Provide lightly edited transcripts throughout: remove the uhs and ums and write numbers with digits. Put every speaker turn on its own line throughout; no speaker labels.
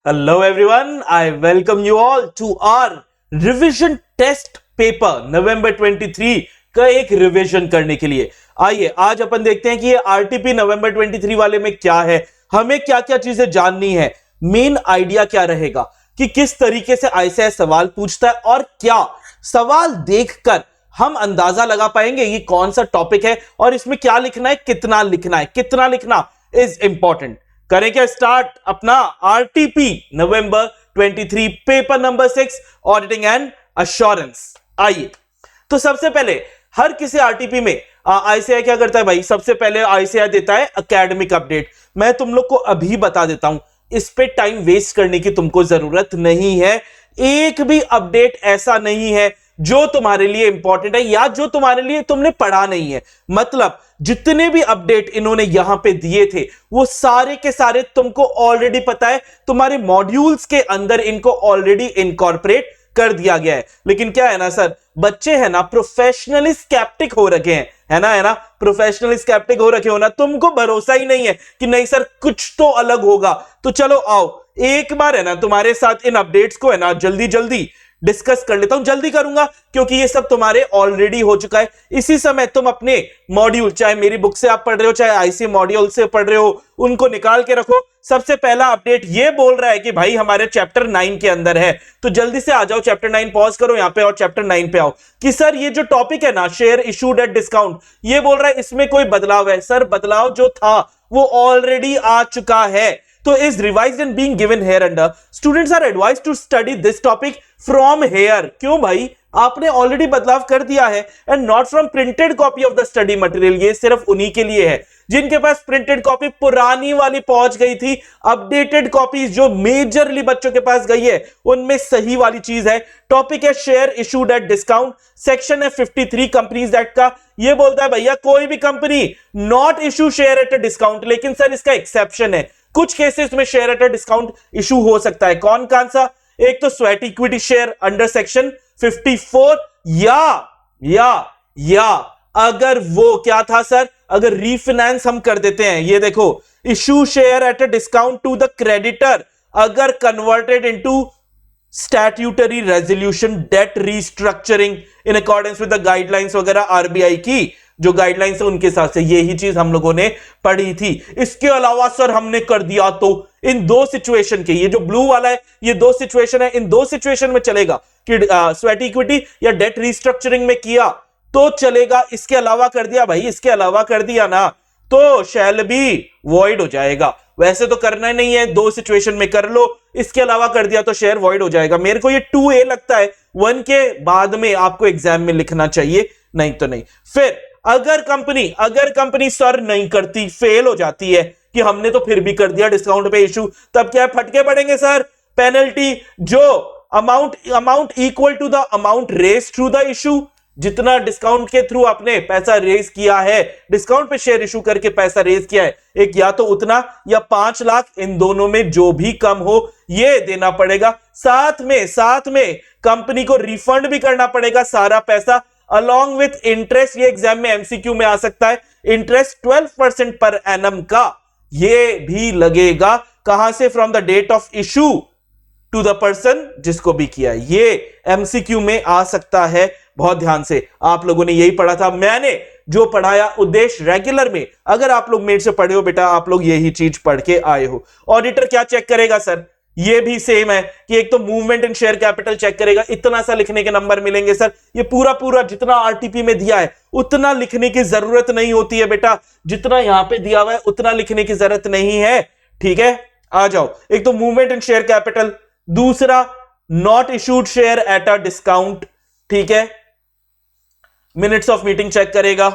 Hello everyone, I welcome you all to our revision test paper नवंबर 23 का एक revision करने के लिए। आइए आज अपन देखते हैं कि ये आरटीपी नवंबर 23 वाले में क्या है, हमें क्या क्या चीजें जाननी है, मेन आइडिया क्या रहेगा कि किस तरीके से आईसीएस सवाल पूछता है और क्या सवाल देखकर हम अंदाजा लगा पाएंगे ये कौन सा टॉपिक है और इसमें क्या लिखना है, कितना लिखना इज इंपॉर्टेंट। करें क्या स्टार्ट अपना RTP November 23 paper number 6 auditing and assurance. आइए तो सबसे पहले हर किसी आरटीपी में आईसीआई क्या करता है भाई, सबसे पहले आईसीआई देता है एकेडमिक अपडेट। मैं तुम लोग को अभी बता देता हूं, इस पे टाइम वेस्ट करने की तुमको जरूरत नहीं है। एक भी अपडेट ऐसा नहीं है जो तुम्हारे लिए इंपॉर्टेंट है या जो तुम्हारे लिए तुमने पढ़ा नहीं है। मतलब जितने भी अपडेट इन्होंने यहां पे दिए थे वो सारे के सारे तुमको ऑलरेडी पता है, तुम्हारे मॉड्यूल्स के अंदर इनको ऑलरेडी इनकॉर्पोरेट कर दिया गया है। लेकिन क्या है ना सर, बच्चे है ना प्रोफेशनली स्केप्टिक हो रखे हैं, है ना प्रोफेशनली स्केप्टिक हो रखे हो ना, तुमको भरोसा ही नहीं है कि नहीं सर कुछ तो अलग होगा। तो चलो आओ एक बार है ना तुम्हारे साथ इन अपडेट्स को है ना जल्दी डिस्कस कर लेता हूं। जल्दी करूंगा क्योंकि ये सब तुम्हारे ऑलरेडी हो चुका है। इसी समय तुम अपने मॉड्यूल, चाहे मेरी बुक से आप पढ़ रहे हो चाहे आईसी मॉड्यूल से पढ़ रहे हो, उनको निकाल के रखो। सबसे पहला अपडेट ये बोल रहा है कि भाई हमारे चैप्टर 9 के अंदर है, तो जल्दी से आ जाओ चैप्टर 9, पॉज करो यहां पे और चैप्टर 9 पे आओ कि सर ये जो टॉपिक है ना शेयर इशूड एट डिस्काउंट, ये बोल रहा है इसमें कोई बदलाव है। सर बदलाव जो था वो ऑलरेडी आ चुका है। तो is revised and being given here under students are advised to study this topic from here। क्यों भाई, आपने ऑलरेडी बदलाव कर दिया है and not from printed copy of the study material. ये सिर्फ उन्हीं के लिए है जिनके पास प्रिंटेड कॉपी पुरानी वाली पहुंच गई थी। अपडेटेड कॉपीज जो मेजरली बच्चों के पास गई है उनमें सही वाली चीज है। टॉपिक है share issued at discount, section है 53 कंपनीज एक्ट का। ये बोलता है भैया कोई भी company not issue share at a discount, लेकिन सर इसका एक्सेप्शन है, कुछ केसेस में share at a discount issue हो सकता है। कौन कौन सा? एक तो sweat equity share under section 54 या अगर वो क्या था सर, अगर रीफाइनेंस हम कर देते हैं, ये देखो issue share at a discount to the creditor अगर converted into statutory resolution debt restructuring in accordance with the guidelines वगैरह आरबीआई की जो गाइडलाइंस है उनके हिसाब से, यही चीज हम लोगों ने पढ़ी थी। इसके अलावा सर हमने कर दिया तो इन दो सिचुएशन के, ये जो ब्लू वाला है ये दो सिचुएशन है, इन दो सिचुएशन में चलेगा कि स्वेट इक्विटी या डेट रीस्ट्रक्चरिंग में किया तो चलेगा। इसके अलावा कर दिया भाई, इसके अलावा कर दिया ना तो शैल बी वॉइड हो जाएगा। वैसे तो करना ही नहीं है, दो सिचुएशन में कर लो, इसके अलावा कर दिया तो शेयर वॉइड हो जाएगा। मेरे को ये 2A लगता है, 1 के बाद में आपको एग्जाम में लिखना चाहिए, नहीं तो नहीं। फिर अगर कंपनी सर नहीं करती, फेल हो जाती है कि हमने तो फिर भी कर दिया डिस्काउंट पे इशू, तब क्या फटके पड़ेंगे सर, पेनल्टी जो amount equal to the amount raise through the issue. जितना डिस्काउंट के थ्रू आपने पैसा रेज किया है, डिस्काउंट पे शेयर इशू करके पैसा रेज किया है, एक या तो उतना या 5 लाख, इन दोनों में जो भी कम हो ये देना पड़ेगा। साथ में कंपनी को रिफंड भी करना पड़ेगा सारा पैसा अलॉन्ग विथ इंटरेस्ट। ये एग्जाम में एमसीक्यू में आ सकता है, इंटरेस्ट 12% पर एनम का ये भी लगेगा। कहां से? From the date of issue to the person जिसको भी किया है, ये एमसीक्यू में आ सकता है। बहुत ध्यान से आप लोगों ने यही पढ़ा था, मैंने जो पढ़ाया उद्देश्य रेगुलर में, अगर आप लोग मेरे से पढ़े हो बेटा, आप लोग यही चीज पढ़ के आए हो। ऑडिटर क्या चेक करेगा सर? ये भी सेम है कि एक तो movement in share capital check करेगा, इतना सा लिखने के नंबर मिलेंगे सर। ये पूरा जितना आरटीपी में दिया है उतना लिखने की जरूरत नहीं होती है बेटा, जितना यहां पे दिया हुआ है उतना लिखने की जरूरत नहीं है, ठीक है। आ जाओ, एक तो मूवमेंट इन शेयर कैपिटल, दूसरा not issued share at a discount, ठीक है। मिनट्स ऑफ मीटिंग चेक करेगा,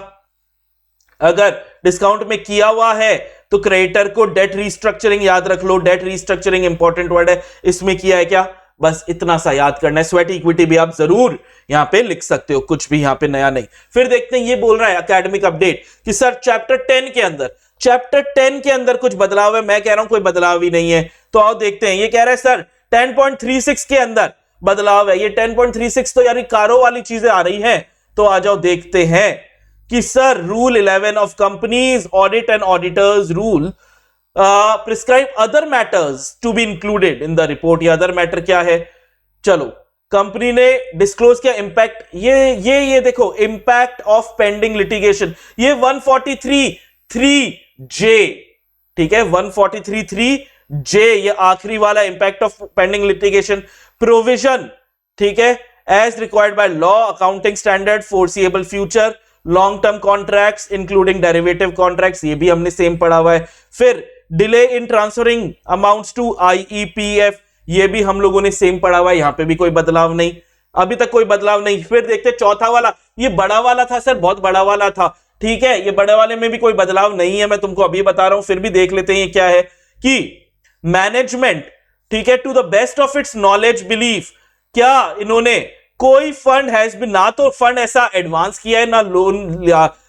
अगर डिस्काउंट में किया हुआ है तो क्रेडिटर को डेट रीस्ट्रक्चरिंग याद रख लो, डेट रीस्ट्रक्चरिंग इंपॉर्टेंट वर्ड है, इसमें किया है क्या, बस इतना सा याद करना है। स्वेट इक्विटी भी आप जरूर यहां पे लिख सकते हो, कुछ भी यहां पे नया नहीं। फिर देखते हैं, ये बोल रहा है एकेडमिक अपडेट कि सर चैप्टर 10 के अंदर कुछ बदलाव है। मैं कह रहा हूं कोई बदलाव ही नहीं है, तो आओ देखते हैं। ये कह रहा है सर 10.36 के अंदर बदलाव है। ये 10.36 तो यानी कारो वाली चीजें आ रही हैं, तो आ जाओ देखते हैं कि sir rule 11 of companies audit and auditors rule prescribe other matters to be included in the report. ये अदर मैटर क्या है? चलो, कंपनी ने डिस्क्लोज किया इम्पैक्ट, ये देखो, इम्पैक्ट ऑफ पेंडिंग लिटिगेशन, ये 143(3)J, ठीक है, 143(3)J, ये आखिरी वाला impact of pending litigation provision, ठीक है, as required by law, accounting standard, foreseeable future, long term contracts including derivative contracts, ये भी हमने सेम पढ़ा हुआ है। फिर delay in transferring amounts to IEPF, ये भी हम लोगों ने सेम पढ़ा हुआ है, यहां पे भी कोई बदलाव नहीं, अभी तक कोई बदलाव नहीं। फिर देखते चौथा वाला, ये बड़ा वाला था सर, बहुत बड़ा वाला था, ठीक है, ये बड़े वाले में भी कोई बदलाव नहीं है, मैं तुमको अभी बता रहा हूं, फिर भी देख लेते हैं ये क्या है कि मैनेजमेंट, ठीक है, to the best of its knowledge belief, क्या इन्होंने कोई फंड हैज बीन, ना तो फंड ऐसा एडवांस किया है, ना लोन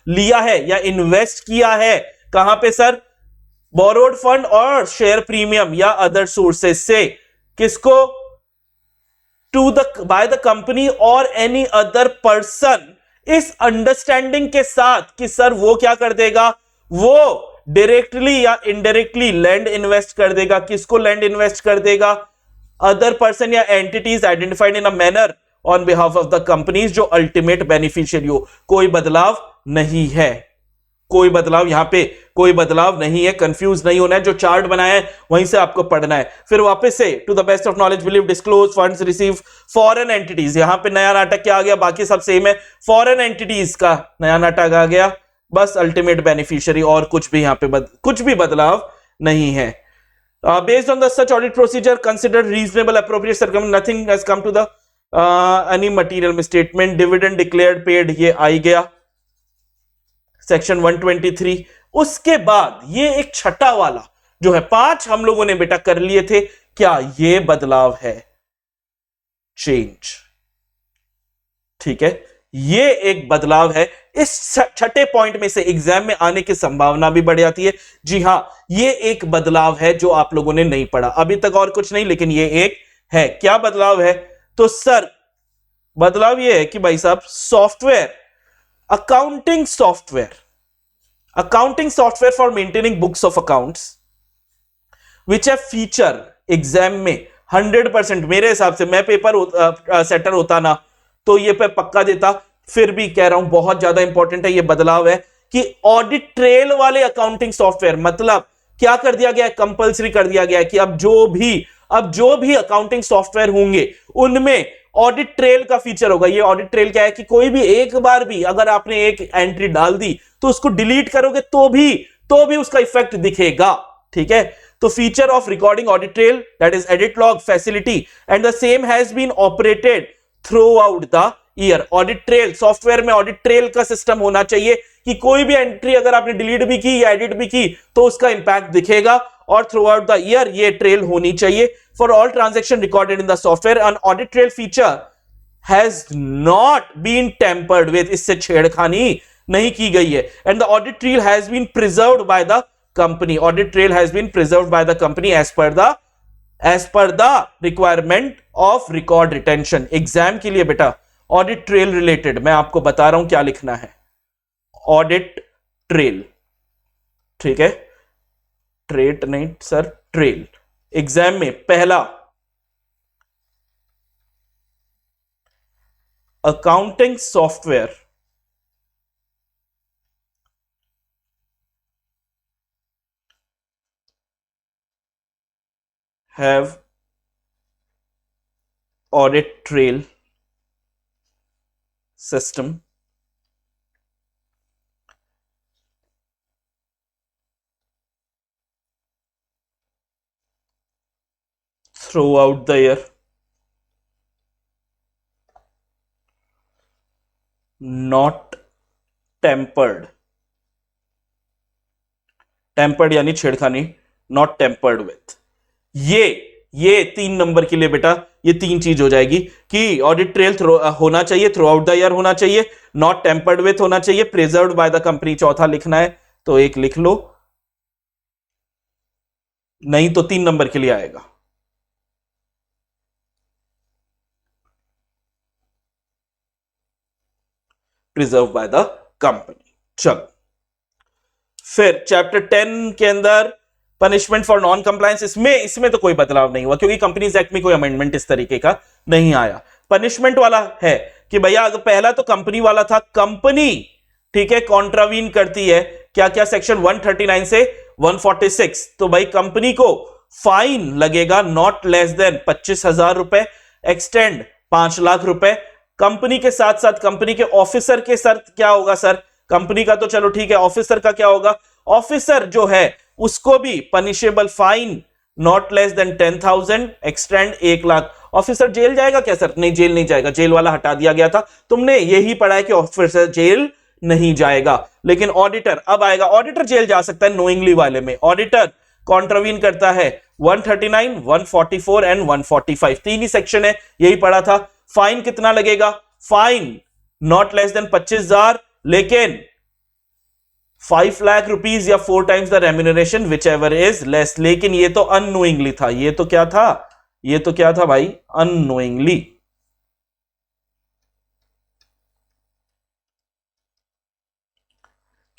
लिया है या इन्वेस्ट किया है, कहां पे सर? बोरोड फंड और शेयर प्रीमियम या अदर सोर्सेस से, किसको? To the by the company और एनी अदर पर्सन, इस अंडरस्टैंडिंग के साथ कि सर वो क्या कर देगा, वो डायरेक्टली या इनडायरेक्टली लैंड इन्वेस्ट कर देगा। किसको लैंड इन्वेस्ट कर देगा? अदर पर्सन या entities identified in a manner on behalf of the companies, जो अल्टीमेट बेनिफिशियरी हो। कोई बदलाव नहीं है, कोई बदलाव, यहां पे कोई बदलाव नहीं है, कंफ्यूज नहीं होना है, जो चार्ट बनाया है वहीं से आपको पढ़ना है। फिर वापस से to the best of knowledge believe disclose funds receive foreign entities, यहां पे नया नाटक क्या आ गया? बाकी सब सेम है, फॉरेन एंटिटीज का नया नाटक आ गया, बस अल्टीमेट बेनिफिशियरी, और कुछ भी यहां पे कुछ भी बदलाव नहीं है। Based on the such audit procedure consider reasonable appropriate circum, nothing has come to the any material misstatement, dividend declared paid, ये आ गया सेक्शन 123। उसके बाद ये एक छठा वाला जो है, 5 हम लोगों ने बेटा कर लिए थे, क्या ये बदलाव है? चेंज, ठीक है, ये एक बदलाव है। इस छठे पॉइंट में से एग्जाम में आने की संभावना भी बढ़ जाती है। जी हां, ये एक बदलाव है जो आप लोगों ने नहीं पढ़ा अभी तक, और कुछ नहीं, लेकिन ये एक है। क्या बदलाव है? तो सर बदलाव ये है कि भाई साहब, software, accounting software for maintaining books of accounts which है फीचर एग्जाम में 100%, मेरे हिसाब से, मैं पेपर सेटर होता ना तो ये पे पक्का देता, फिर भी कह रहा हूं बहुत ज्यादा इंपॉर्टेंट है ये बदलाव है कि ऑडिट ट्रेल वाले अकाउंटिंग सॉफ्टवेयर, मतलब क्या कर दिया गया है? कंपल्सरी कर दिया गया है कि अब जो भी अकाउंटिंग सॉफ्टवेयर होंगे उनमें ऑडिट ट्रेल का फीचर होगा। ये ऑडिट ट्रेल क्या है कि कोई भी एक बार भी अगर आपने एक एंट्री डाल दी तो उसको डिलीट करोगे तो भी उसका इफेक्ट दिखेगा, ठीक है। तो feature of recording audit trail, that is edit log facility, and the same has been operated throughout the year. Audit trail software में ऑडिट ट्रेल का सिस्टम होना चाहिए कि कोई भी एंट्री अगर आपने डिलीट भी की या एडिट भी की तो उसका इंपैक्ट दिखेगा, और थ्रू आउट द ईयर ये ट्रेल होनी चाहिए। For all transaction recorded in the software, an audit trail feature has not been tampered with, इससे छेड़खानी नहीं की गई है। And the audit trail has been preserved by the company, audit trail has been preserved by the company as per the requirement of record retention. Exam के लिए बेटा audit trail related मैं आपको बता रहा हूं क्या लिखना है। ऑडिट ट्रेल, ठीक है, ट्रेट नहीं सर, ट्रेल। एग्जाम में पहला, accounting software have audit trail system throughout the year, not tempered, tempered यानी छेड़खानी, नॉट टेम्पर्ड विथ। ये 3 नंबर के लिए बेटा ये 3 चीज हो जाएगी कि ऑडिट ट्रेल होना चाहिए, थ्रू आउट द ईयर होना चाहिए, नॉट टेम्पर्ड विथ होना चाहिए, प्रिजर्व्ड बाय द कंपनी चौथा लिखना है, तो एक लिख लो, नहीं तो 3 नंबर के लिए आएगा। Preserve bye the company. चलो फिर चैप्टर 10 के अंदर पनिशमेंट फॉर नॉन कंप्लायंस, इसमें तो कोई बदलाव नहीं हुआ क्योंकि कंपनीज एक्ट में कोई अमेंडमेंट इस तरीके का नहीं आया। पनिशमेंट वाला है कि भैया अगर पहला तो कंपनी वाला था, कंपनी ठीक है कॉन्ट्रावीन करती है क्या क्या सेक्शन 139 से 146, तो भाई कंपनी को फाइन लगेगा नॉट लेस देन 25,000 रुपए, एक्सटेंड 5 लाख रुपए। कंपनी के साथ साथ कंपनी के ऑफिसर के साथ क्या होगा सर, कंपनी का तो चलो ठीक है, ऑफिसर का क्या होगा, ऑफिसर जो है उसको भी punishable fine not less than 10,000, extend 1 lakh. Officer jail जाएगा क्या सर, नहीं जेल नहीं जाएगा, जेल वाला हटा दिया गया था, तुमने यही पढ़ा है कि ऑफिसर जेल नहीं जाएगा। लेकिन ऑडिटर अब आएगा, ऑडिटर जेल जा सकता है नोइंगली वाले में, ऑडिटर कॉन्ट्रावीन करता है 139, 144 एंड 145, तीन ही सेक्शन है, यही पढ़ा था। फाइन कितना लगेगा, फाइन नॉट लेस देन 25,000, लेकिन 5 लाख रुपीज या 4 times the remuneration which ever is less. लेकिन ये तो अननोइंगली था, ये तो क्या था, ये तो क्या था भाई, अननोइंगली।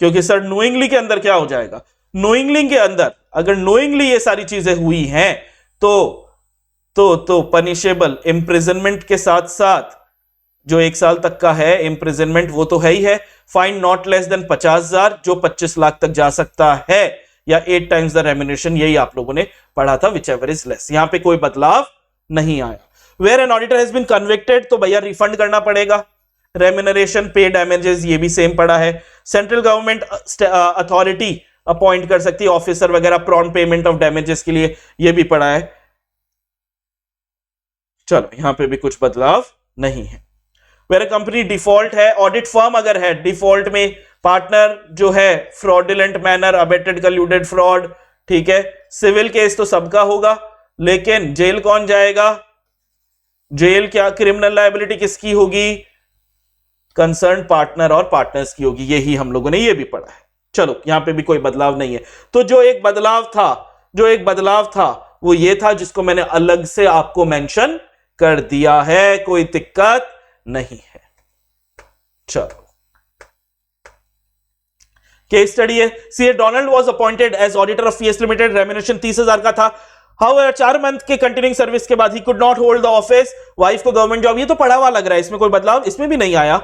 क्योंकि सर नोइंगली के अंदर क्या हो जाएगा, नोइंगली के अंदर अगर नोइंगली ये सारी चीजें हुई हैं तो पनिशेबल इम्प्रिजनमेंट के साथ साथ जो 1 साल तक का है इम्प्रिजनमेंट वो तो है ही है, फाइन नॉट लेस देन 50,000 जो 25 लाख तक जा सकता है, या 8 टाइम्स द रेम्यूनरेशन, यही आप लोगों ने पढ़ा था, विच एवर इज लेस। यहां पे कोई बदलाव नहीं आया। Where an auditor has been convicted तो भैया रिफंड करना पड़ेगा, रेम्यूनरेशन पे डैमेजेस ये भी सेम पड़ा है। सेंट्रल गवर्नमेंट अथॉरिटी अपॉइंट कर सकती है ऑफिसर वगैरह प्रॉम्प्ट पेमेंट ऑफ डैमेजेस के लिए, ये भी पड़ा है। चलो यहां पे भी कुछ बदलाव नहीं है। वेयर कंपनी डिफॉल्ट है, ऑडिट फर्म अगर है डिफॉल्ट में, पार्टनर जो है फ्रॉडुलेंट मैनर, अबेटेड कल्यूडेड फ्रॉड, ठीक है, सिविल केस तो सबका होगा, लेकिन जेल कौन जाएगा, जेल क्या, क्रिमिनल लायबिलिटी किसकी होगी, कंसर्न पार्टनर और पार्टनर्स की होगी, यही हम लोगों ने ये भी पढ़ा है। चलो यहां पे भी कोई बदलाव नहीं है। तो जो एक बदलाव था वो ये था जिसको मैंने अलग से आपको मेंशन कर दिया है, कोई दिक्कत नहीं है। चलो केस स्टडी है, CA Donald was appointed as auditor of PS limited, remuneration 30,000 का था। हाउएवर 4 मंथ के कंटिन्यूइंग सर्विस के बाद he could not hold the office, wife को गवर्नमेंट जॉब, ये तो पढ़ा हुआ लग रहा है, इसमें कोई बदलाव इसमें भी नहीं आया,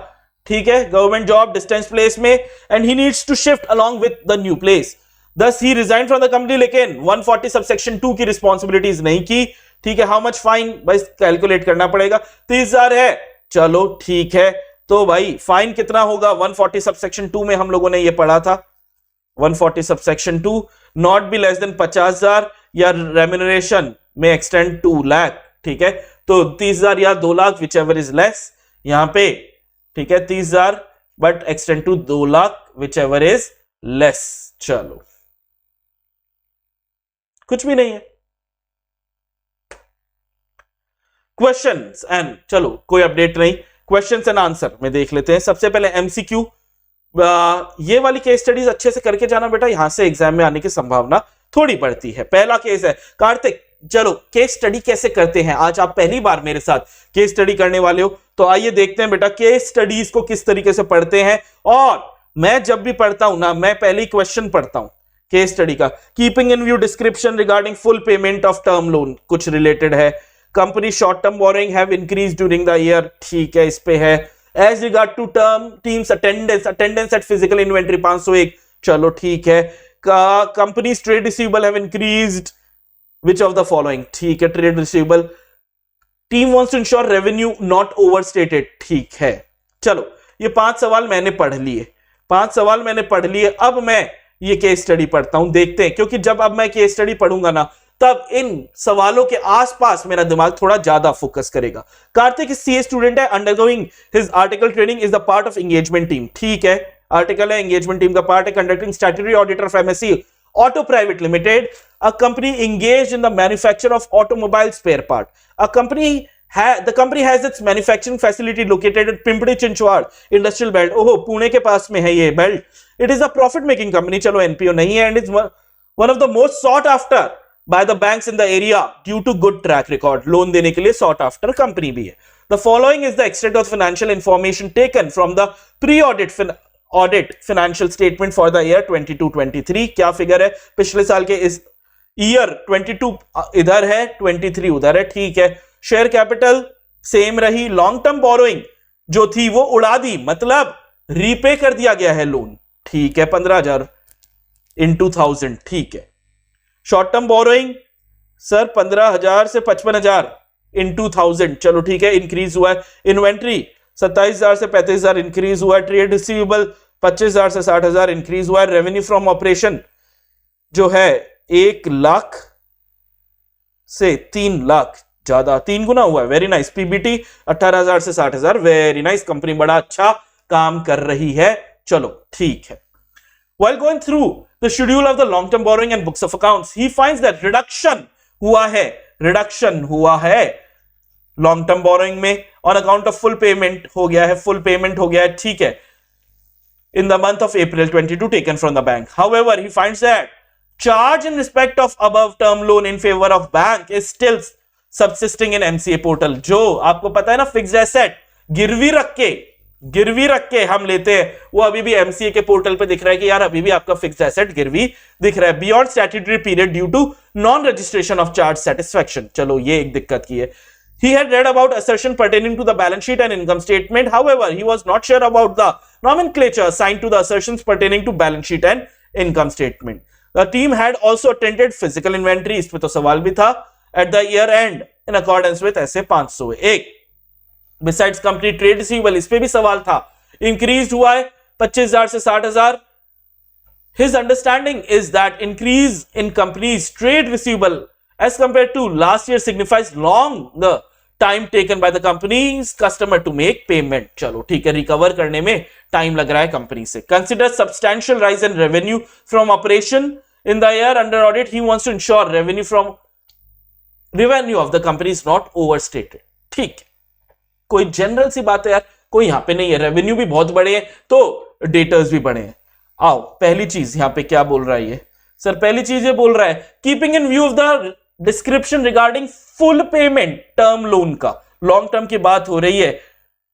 ठीक है, गवर्नमेंट जॉब डिस्टेंस प्लेस में, and he needs to shift along with the new place, thus he resign from the company. लेकिन 140 सबसेक्शन 2 की रिस्पॉन्सिबिलिटीज नहीं की, ठीक है। हाउ मच फाइन, भाई कैलकुलेट करना पड़ेगा, 30,000 है, चलो ठीक है। तो भाई फाइन कितना होगा, 140 सबसेक्शन 2 में हम लोगों ने ये पढ़ा था, 140 subsection 2 not be less than 50,000 या रेम्यूनरेशन में एक्सटेंड 2 लाख, ठीक है। तो 30,000 या 2 lakh whichever is less यहां पे, ठीक है, 30,000 but extend to 2 lakh whichever is less. चलो कुछ भी नहीं है। क्वेश्चंस एंड, चलो कोई अपडेट नहीं, क्वेश्चंस एंड आंसर में देख लेते हैं। सबसे पहले एमसीक्यू, ये वाली केस स्टडीज अच्छे से करके जाना बेटा, यहां से एग्जाम में आने की संभावना थोड़ी बढ़ती है। पहला केस है कार्तिक, चलो केस स्टडी कैसे करते हैं, आज आप पहली बार मेरे साथ केस स्टडी करने वाले हो, तो आइए देखते हैं बेटा केस स्टडीज को किस तरीके से पढ़ते हैं। और मैं जब भी पढ़ता हूं ना, मैं पहले क्वेश्चन पढ़ता हूं केस स्टडी का, keeping in view description regarding full payment of term loan, कुछ रिलेटेड है। Company short term borrowing have increase during the year, ठीक है, इस पे है। As regard to term teams attendance at physical inventory 501, चलो ठीक है। Companies trade receivable have increased which of the following, ठीक है, trade receivable, team wants to ensure revenue not overstated, ठीक है। चलो ये 5 सवाल मैंने पढ़ लिए, 5 सवाल मैंने पढ़ लिए। अब मैं ये केस स्टडी पढ़ता हूं, देखते हैं, क्योंकि जब अब मैं केस स्टडी पढ़ूंगा ना, तब इन सवालों के आसपास मेरा दिमाग थोड़ा ज्यादा फोकस करेगा। कार्तिक सीए स्टूडेंट है, undergoing his article training, is the part of engagement team, ठीक है, आर्टिकल है, एंगेजमेंट टीम का पार्ट है। Conducting statutory auditor of MSc Auto Private Limited, a company engaged in the manufacture of automobile spare part. The company has its manufacturing facility located at Pimpri Chinchwad Industrial Belt. ओहो, पुणे के पास में है ये belt. It is a profit-making company, चलो NPO नहीं है, and it's one of the most sought after by the banks in the area due to good track record. Loan देने के लिए sought after company भी है। The following is the extent of financial information taken from the pre-audit financial statement for the year 22-23। क्या figure है पिछले साल के, इस ईयर 22 इधर है, 23 उधर है, ठीक है। शेयर कैपिटल सेम रही। लॉन्ग टर्म बोरोइंग जो थी वो उड़ा दी, मतलब रीपे कर दिया गया है लोन, ठीक है। 15,000 इन 2000, ठीक है। शॉर्ट टर्म बोरोइंग सर 15,000 से 55,000 इन 2000, चलो ठीक है, इंक्रीज हुआ है। इन्वेंट्री 27,000 से 35,000 इंक्रीज हुआ है। ट्रेड रिसीवेबल 25,000 से 60,000 इंक्रीज हुआ है। रेवेन्यू फ्रॉम ऑपरेशन जो है 1 लाख से 3 लाख, ज्यादा 3 गुना हुआ है, वेरी नाइस। पीबीटी 18,000 से 60,000, वेरी नाइस। कंपनी बड़ा अच्छा काम कर रही है, चलो ठीक है। While going through the schedule of the long-term borrowing and books of accounts, he finds that reduction हुआ है long-term borrowing में on account of full payment हो गया है, ठीक है, in the month of April 22 taken from the bank. However, he finds that charge in respect of above term loan in favor of bank is still subsisting in MCA portal. जो आपको पता है ना, फिक्स्ड एसेट गिरवी रख के हम लेते हैं, वो अभी भी एमसीए के पोर्टल पे दिख रहा है कि यार अभी भी आपका फिक्स्ड एसेट गिरवी दिख रहा है, beyond statutory period due to non registration of charge satisfaction. चलो ये एक दिक्कत की है। He had read about assertion pertaining to the balance sheet and income statement. However, he was not sure about the nomenclature assigned to the assertions pertaining to balance sheet and income statement. The team had also attended physical inventory, इस पे तो सवाल भी था, at the year end in accordance with SA 501. Besides company trade receivable, इस पे भी सवाल था, increased हुआ है 25,000 से 60,000. His understanding is that increase in company's trade receivable as compared to last year signifies longer time taken by the company's customer to make payment. चलो ठीक है, रिकवर करने में टाइम लग रहा है कंपनी से. Consider substantial rise in revenue from operation in the year under audit. He wants to ensure revenue of the company is not overstated. ठीक है, कोई जनरल सी बात है यार, कोई यहां पे नहीं है, रेवेन्यू भी बहुत बड़े हैं तो डेटर्स भी बड़े हैं. आओ पहली चीज यहां पे क्या बोल रहा है ये सर, पहली चीज ये बोल रहा है keeping in view of the description regarding full payment term loan का, लॉन्ग टर्म की बात हो रही है,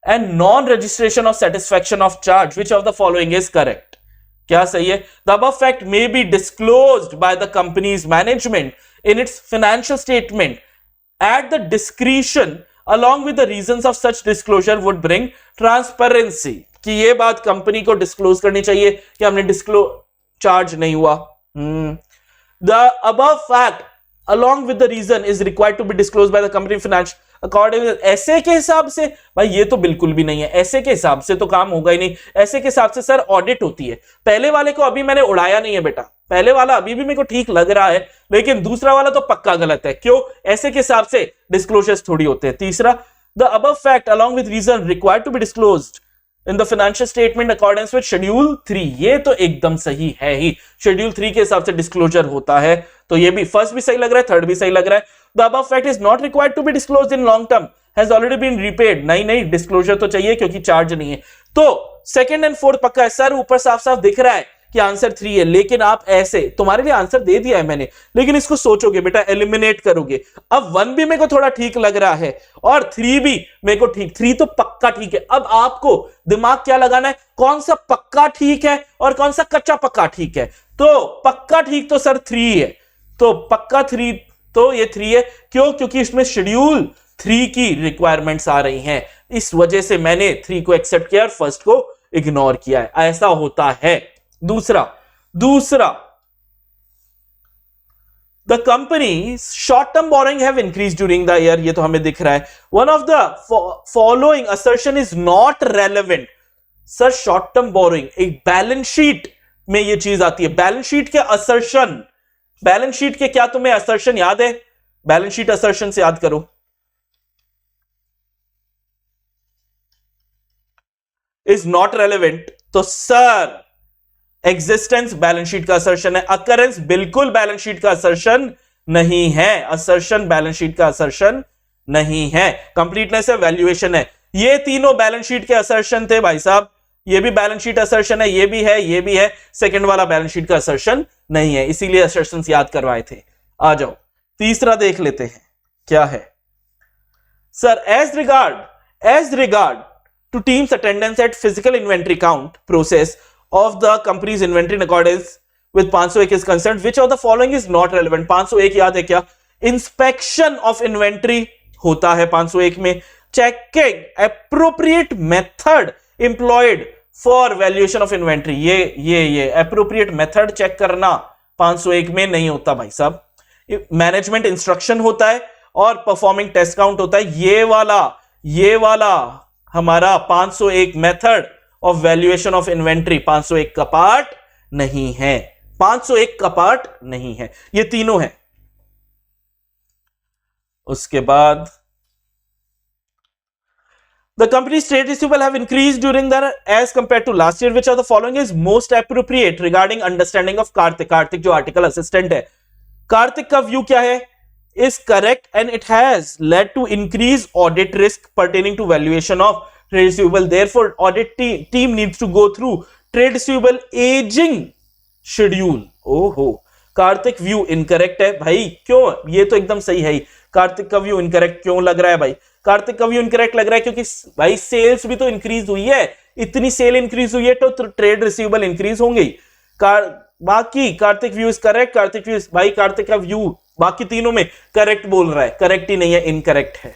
and non registration of satisfaction of charge, which of the following is correct? क्या सही है? The above fact may be disclosed by the companies management in its financial statement at the discretion along with the reasons of such disclosure would bring transparency. कि ये बात company को disclose करनी चाहिए कि हमने चार्ज नहीं हुआ. The above fact along with the reason is required to be disclosed by the company financial according ऐसे के हिसाब से भाई ये तो बिल्कुल भी नहीं है, ऐसे के हिसाब से तो काम होगा ही नहीं. ऐसे के हिसाब से सर ऑडिट होती है. पहले वाले को अभी मैंने उड़ाया नहीं है बेटा, पहले वाला अभी भी मेरे को ठीक लग रहा है, लेकिन दूसरा वाला तो पक्का गलत है. क्यों? ऐसे के हिसाब से डिस्क्लोजर्स थोड़ी होते हैं. तीसरा, the above fact along with reason required to be disclosed in the financial statement according with schedule 3. ये तो एकदम सही है ही, शेड्यूल 3 के हिसाब से डिस्क्लोजर होता है, तो ये भी फर्स्ट भी सही लग रहा है, थर्ड भी सही लग रहा है. The above fact is not required to be disclosed in long term has already been repaid. नहीं डिस्क्लोजर तो चाहिए क्योंकि चार्ज नहीं है. तो सेकंड एंड फोर्थ पक्का है सर, ऊपर साफ साफ दिख रहा है कि आंसर 3 है, लेकिन आप ऐसे, तुम्हारे लिए आंसर दे दिया है मैंने, लेकिन इसको सोचोगे बेटा, एलिमिनेट करोगे. अब 1 भी मेरे को थोड़ा ठीक लग रहा है और 3 भी मेरे को ठीक, 3 तो पक्का ठीक है. अब आपको दिमाग क्या लगाना है, कौन सा पक्का ठीक है और कौन सा कच्चा पक्का ठीक है. तो पक्का ठीक तो सर 3 है, तो पक्का 3 तो ये 3 है. क्यों? क्योंकि इसमें शेड्यूल 3 की रिक्वायरमेंट्स आ रही हैं, इस वजह से मैंने 3 को एक्सेप्ट किया और फर्स्ट को इग्नोर किया है. ऐसा होता है. दूसरा the company short term borrowing have increase during the year. ये तो हमें दिख रहा है. One of the following assertion is not relevant. Sir short term borrowing एक बैलेंस शीट में ये चीज आती है. बैलेंस शीट के असर्शन, बैलेंस शीट के क्या तुम्हें असर्शन याद है? बैलेंस शीट असर्शन से याद करो. इज नॉट रेलेवेंट, तो सर एग्जिस्टेंस बैलेंस शीट का असर्शन है, अकरेंस बिल्कुल बैलेंस शीट का असर्शन नहीं है. असर्शन बैलेंस शीट का असर्शन नहीं है. कंप्लीटनेस है, वैल्यूएशन है, ये तीनों बैलेंस शीट के असर्शन थे भाई साहब. ये भी बैलेंस शीट असर्शन है, ये भी है, ये भी है. सेकंड वाला बैलेंस शीट का असर्शन नहीं है, इसीलिए असर्शन याद करवाए थे. आ जाओ तीसरा देख लेते हैं क्या है. Sir as regard to teams attendance at physical inventory count process of the company's inventory in accordance with 501 is concerned, which of the following is not relevant? 501 याद है क्या? Inspection of inventory होता है 501 में. Checking appropriate method employed for valuation of inventory. ये appropriate method check करना 501 में नहीं होता भाई साहब. मैनेजमेंट इंस्ट्रक्शन होता है और परफॉर्मिंग टेस्ट काउंट होता है. ये वाला हमारा 501 method of valuation of inventory 501 का पार्ट नहीं है. 501 का पार्ट नहीं है. ये तीनों है. उसके बाद the company's trade receivable have increased during the as compared to last year. Which of the following is most appropriate regarding understanding of Karthik? Karthik जो आर्टिकल असिस्टेंट है, कार्तिक का व्यू क्या है? Is correct and it has led to increased audit risk pertaining to valuation of trade receivable. Therefore, audit team needs to go through trade receivable aging schedule. ओहो, Kartik view incorrect है भाई. क्यों? ये तो एकदम सही है ही. कार्तिक का व्यू इनकरेक्ट क्यों लग रहा है भाई? कार्तिक का व्यू इनकरेक्ट लग रहा है क्योंकि भाई सेल्स भी तो इंक्रीज हुई है. इतनी सेल इंक्रीज हुई है तो ट्रेड रिसीवेबल इंक्रीज होंगे. बाकी Kartik view is correct. Kartik view भाई, कार्तिक का व्यू बाकी तीनों में करेक्ट बोल रहा है. करेक्ट ही नहीं है, इनकरेक्ट है.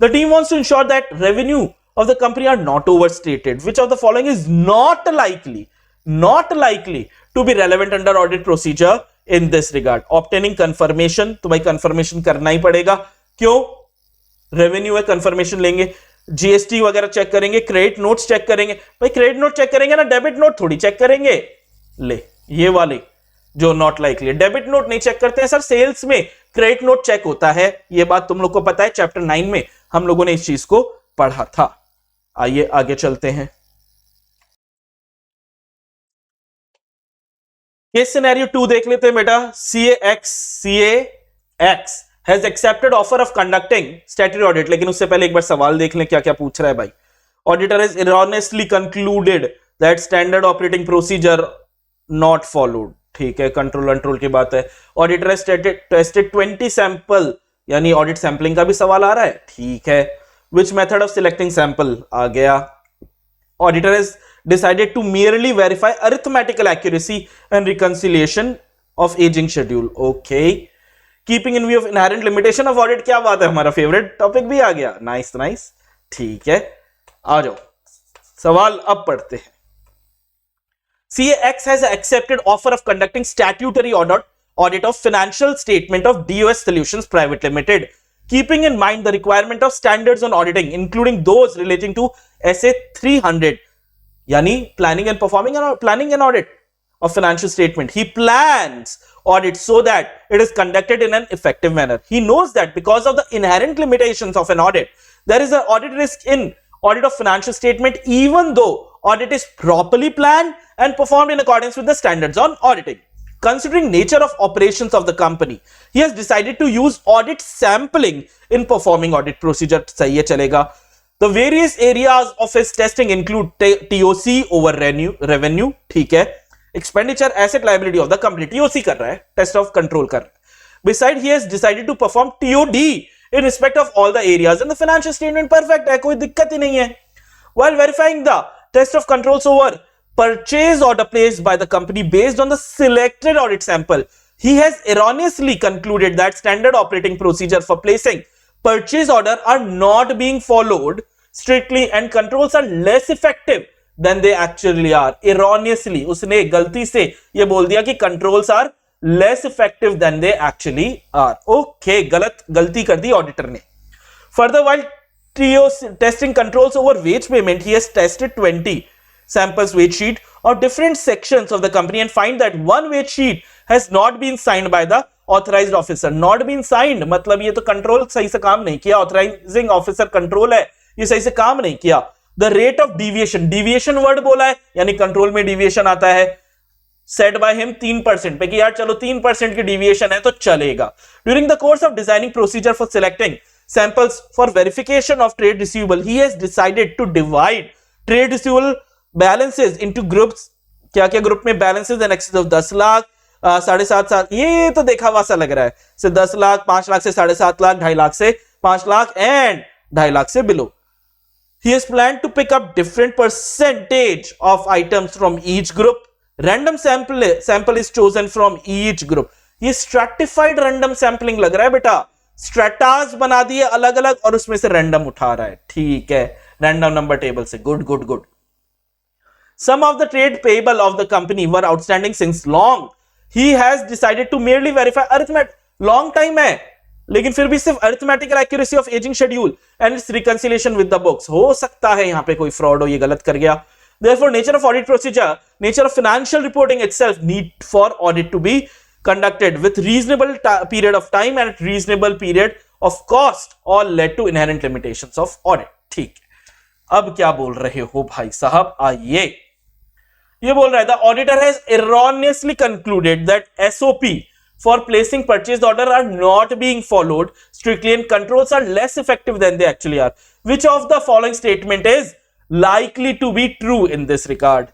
The team wants to ensure that revenue of the company are not overstated. Which of the following is not likely to be relevant under audit procedure in this regard? Obtaining confirmation. तो भाई confirmation करना ही पड़ेगा. क्यों? Revenue है, confirmation लेंगे. GST वगैरह check करेंगे, credit notes check करेंगे. भाई क्रेडिट नोट चेक करेंगे ना, डेबिट नोट थोड़ी चेक करेंगे. ले, ये वाले जो नॉट लाइकली. डेबिट नोट नहीं चेक करते हैं सर. सेल्स में क्रेडिट नोट चेक होता है. ये बात तुम लोग को पता है. चैप्टर 9 में हम लोगों ने इस चीज को पढ़ा था. आइए आगे चलते हैं. केस सिनेरियो 2 देख लेते हैं बेटा. CAX has accepted offer of conducting statutory audit. लेकिन उससे पहले एक बार सवाल देख लें क्या क्या पूछ रहा है भाई. Auditor has erroneously concluded that standard operating procedure not followed. ठीक है, कंट्रोल की बात है. Auditor has tested 20 sample, यानी ऑडिट सैंपलिंग का भी सवाल आ रहा है. ठीक है. Which method of selecting sample आ गया. Auditor has decided to merely verify arithmetical accuracy and reconciliation of aging schedule. Okay. Keeping in view of inherent limitation of audit. क्या बात है, हमारा फेवरेट टॉपिक भी आ गया. नाइस. ठीक है, आ जाओ सवाल अब पढ़ते हैं. CAX has accepted offer of conducting statutory audit of financial statement of DOS Solutions Private Limited, keeping in mind the requirement of standards on auditing, including those relating to SA 300, यानी planning and audit of financial statement. He plans audit so that it is conducted in an effective manner. He knows that because of the inherent limitations of an audit, there is an audit risk in audit of financial statement, even though audit is properly planned and performed in accordance with the standards on auditing. Considering nature of operations of the company, he has decided to use audit sampling in performing audit procedure. सही है, चलेगा. The various areas of his testing include TOC over revenue. ठीक है. Expenditure, asset, liability of the company. TOC कर रहा है, test of control कर रहा है. Besides, he has decided to perform TOD in respect of all the areas in the financial statement. Perfect है, कोई दिक्कत ही नहीं है. While verifying the test of controls over purchase order placed by the company based on the selected audit sample, he has erroneously concluded that standard operating procedure for placing purchase order are not being followed strictly and controls are less effective than they actually are. Erroneously, उसने गलती से ये बोल दिया कि controls are less effective than they actually are. Okay, गलती कर दी auditor ने. Further, while testing controls over wage payment, he has tested 20 samples wage sheet of different sections of the company and find that one wage sheet has not been signed by the authorized officer. Not been signed मतलब ये तो control सही से काम नहीं किया. Authorising officer control है, ये सही से काम नहीं किया. The rate of deviation word बोला है, यानी कंट्रोल में डिविएशन आता है. सेट बाय हिम 3% पे कि यार चलो 3% की डिविएशन है तो चलेगा. During the course of designing procedure for selecting samples for verification of trade receivable, he has decided to divide trade receivable balances into groups. क्या क्या ग्रुप में balances in excess of 10 lakh, 7.5 ये तो देखा हुआ सा लग रहा है. से 10 लाख, 5 लाख से 7.5 लाख, 2.5 लाख से 5 लाख एंड 2.5 लाख से below. He has planned to pick up different percentage of items from each group. Random sample is chosen from each group. ये stratified random sampling लग रहा है बेटा. Stratas बना दिए अलग अलग और उसमें से random उठा रहा है. ठीक है, random number table से. Good, good, good. Some of the trade payable of the company were outstanding since long. He has decided to merely verify arithmetic. Long time है, लेकिन फिर भी सिर्फ arithmetical accuracy of aging schedule and its reconciliation with the books. हो सकता है यहां पे कोई fraud हो, ये गलत कर गया. Therefore, nature of audit procedure, nature of financial reporting itself need for audit to be conducted with reasonable period of time and reasonable period of cost all led to inherent limitations of audit. ठीक है, अब क्या बोल रहे हो भाई साहब, आइए. ये बोल रहा है the auditor has erroneously concluded that SOP for placing purchase order are not being followed strictly and controls are less effective than they actually are. Which of the following statement is likely to be true in this regard?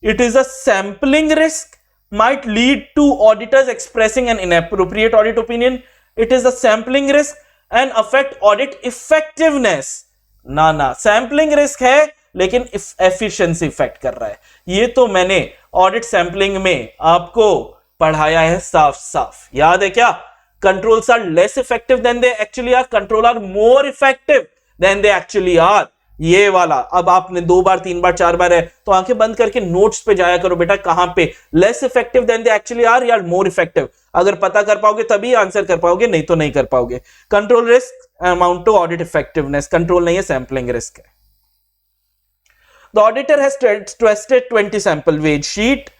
It is a sampling risk might lead to auditors expressing an inappropriate audit opinion. It is a sampling risk and affect audit effectiveness. ना sampling risk है लेकिन efficiency effect कर रहा है. ये तो मैंने audit sampling में आपको पढ़ाया है साफ साफ, याद है क्या? Controls are less effective than they actually are. Control are more effective than they actually are. ये वाला अब आपने 2 बार 3 बार 4 बार है तो आंखें बंद करके नोट्स पे जाया करो बेटा, कहां पे less effective than they actually are या मोर इफेक्टिव. अगर पता कर पाओगे तभी आंसर कर पाओगे, नहीं तो नहीं कर पाओगे. Control risk amount to audit effectiveness. Control नहीं है, सैंपलिंग रिस्क है. The auditor has tested 20 sample wage sheet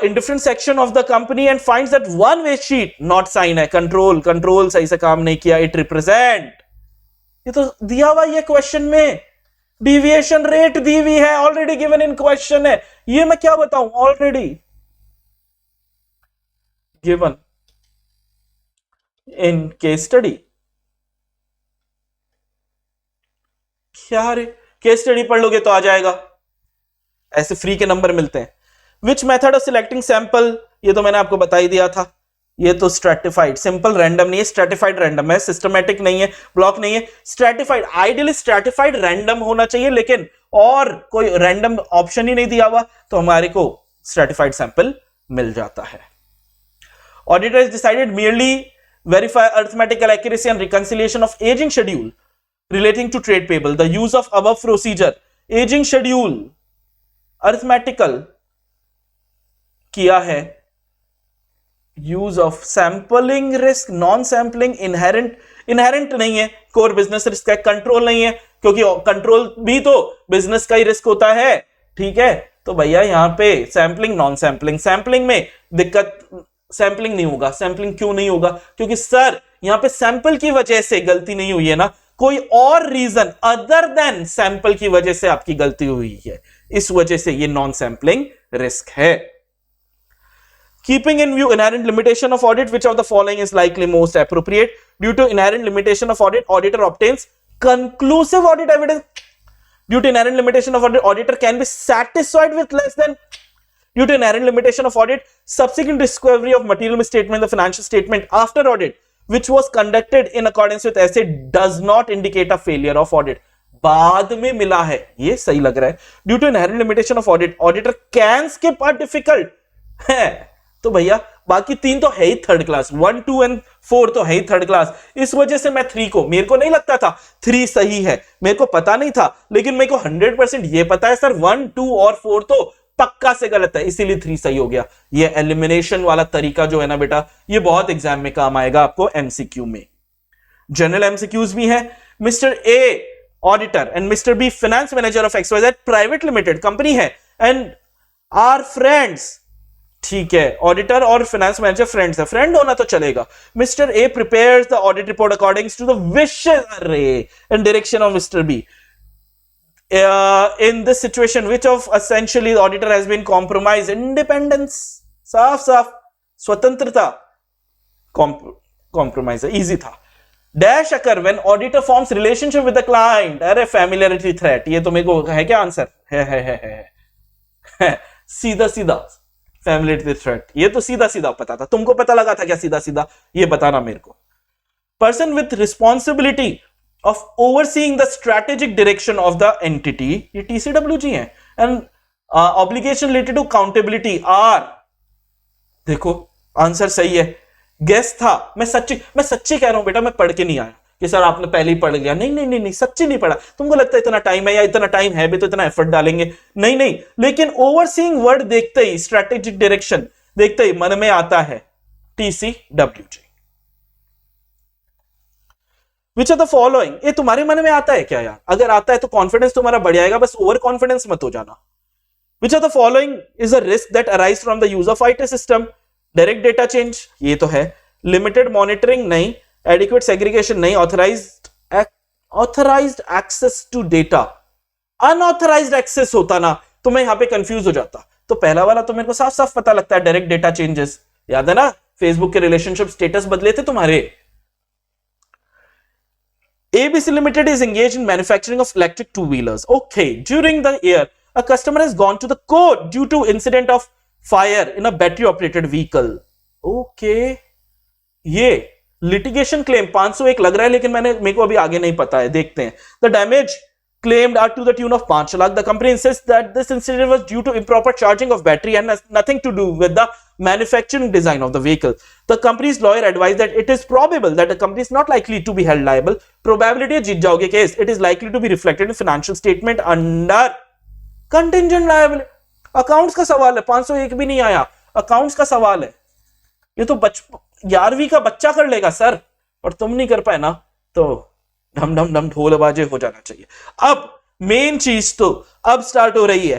in different section of the company and finds that one wage sheet not sign है. कंट्रोल सही से काम नहीं किया. It represent, ये तो दिया हुआ ये क्वेश्चन में, डिविएशन रेट दी हुई है, ऑलरेडी गिवन इन क्वेश्चन है. ये मैं क्या बताऊं, already given in case study. क्या रे, केस स्टडी पढ़ लोगे तो आ जाएगा, ऐसे फ्री के नंबर मिलते हैं. Which method of selecting sample, ये तो मैंने आपको बता ही दिया था. ये तो स्ट्रेटिफाइड, सिंपल रैंडम नहीं है, स्ट्रेटिफाइड रैंडम है. सिस्टमैटिक नहीं है, ब्लॉक नहीं है, स्ट्रेटिफाइड. आइडियली स्ट्रेटिफाइड रैंडम होना चाहिए, लेकिन और कोई रैंडम ऑप्शन ही नहीं दिया हुआ तो हमारे को स्ट्रेटिफाइड सैंपल मिल जाता है. Auditor has decided merely verify arithmetical accuracy and reconciliation of aging schedule relating to trade payable. The use of above procedure, aging schedule, arithmetical किया है. Use of sampling risk, non sampling, inherent नहीं है, core business risk है. Control नहीं है क्योंकि control भी तो बिजनेस का ही रिस्क होता है. ठीक है, तो भैया यहां पे सैंपलिंग, नॉन सैंपलिंग. सैंपलिंग में दिक्कत, सैंपलिंग नहीं होगा. सैंपलिंग क्यों नहीं होगा? क्योंकि सर यहां पे सैंपल की वजह से गलती नहीं हुई है ना, कोई और रीजन अदर देन सैंपल की वजह से आपकी गलती हुई है, इस वजह से ये नॉन सैंपलिंग रिस्क है. Keeping in view inherent limitation of audit, which of the following is likely most appropriate? Due to inherent limitation of audit, auditor obtains conclusive audit evidence. Due to inherent limitation of audit, auditor can be satisfied with less than. Due to inherent limitation of audit, subsequent discovery of material misstatement in the financial statement after audit, which was conducted in accordance with essay, does not indicate a failure of audit. बाद में मिला है, ये सही लग रहा है. Due to inherent limitation of audit, auditor can skip a difficult है. तो भैया बाकी 3 तो है ही थर्ड क्लास, 1, 2 एंड 4 तो है ही थर्ड क्लास. इस वजह से मैं 3 को, मेरे को नहीं लगता था 3 सही है, मेरे को पता नहीं था, लेकिन मेरे को 100% ये पता है सर 1, 2 और 4 तो पक्का से गलत है, इसीलिए 3 सही हो गया. ये एलिमिनेशन वाला तरीका जो है ना बेटा, ये बहुत एग्जाम में काम आएगा आपको एमसीक्यू में. जनरल एमसीक्यूज भी है. Mister A auditor and mister B finance manager of XYZ private limited company है एंड आर फ्रेंड्स. ठीक है, ऑडिटर और फाइनेंस मैनेजर फ्रेंड्स है, फ्रेंड होना तो चलेगा. Mister A prepares the audit report according to the wishes and direction of mister B. In this situation, which of essentially the auditor has been compromised? Independence, साफ स्वतंत्रता, compromise easy था. Dash occur when auditor forms relationship with the client. अरे familiarity threat, ये तो मेरे को है क्या आंसर? है सीधा familiarity threat, ये तो सीधा पता था. तुमको पता लगा था क्या सीधा? ये बताना मेरे को. Person with responsibility of overseeing the strategic direction of the entity, ये TCWG है, and obligation related to accountability are, देखो आंसर सही है, गेस था, मैं सच्ची कह रहा हूं बेटा, मैं पढ़ के नहीं आया कि सर आपने पहले ही पढ़ लिया, नहीं, सच्ची नहीं पढ़ा, तुमको लगता है इतना टाइम है, या इतना टाइम है भी तो इतना एफर्ट डालेंगे, नहीं, लेकिन ओवरसीइंग वर्ड देखते ही, स्ट्रेटेजिक डायरेक्शन देखते ही मन में आता है TCWG। Which of the following, ये तुम्हारे मन में आता है क्या यार? अगर आता है तो कॉन्फिडेंस तुम्हारा बढ़ जाएगा, बस ओवर कॉन्फिडेंस मत हो जाना। Which of the following is a risk that arise from the use of IT system? Direct data change, ये तो है। Limited monitoring, नहीं। Adequate segregation, नहीं। Authorized access to data, unauthorized access होता ना तो मैं यहां पे कंफ्यूज हो जाता। तो पहला वाला तो मेरे को साफ साफ पता लगता है, डायरेक्ट डेटा चेंजेस, याद है ना, फेसबुक के रिलेशनशिप स्टेटस बदले थे तुम्हारे। ABC Limited is engaged in manufacturing of electric two-wheelers. Okay, during the year, a customer has gone to the court due to incident of fire in a battery-operated vehicle. Okay, ये litigation claim 501 लग रहा है, लेकिन मेरे को अभी आगे नहीं पता है, देखते हैं। The damage claimed are to the tune of 5 lakh. The company insists that this incident was due to improper charging of battery and has nothing to do with the manufacturing design of the vehicle. The company's lawyer advised that it is probable that the company is not likely to be held liable. Probability जीत जाओगे case. It is likely to be reflected in financial statement under contingent liability. Accounts का सवाल है, 501 भी नहीं आया, Accounts का सवाल है। ये तो 11वीं का बच्चा कर लेगा सर, और तुम नहीं कर पाए ना, तो ढम ढम ढम ढोल बाजे हो जाना चाहिए। अब मेन चीज तो अब स्टार्ट हो रही है,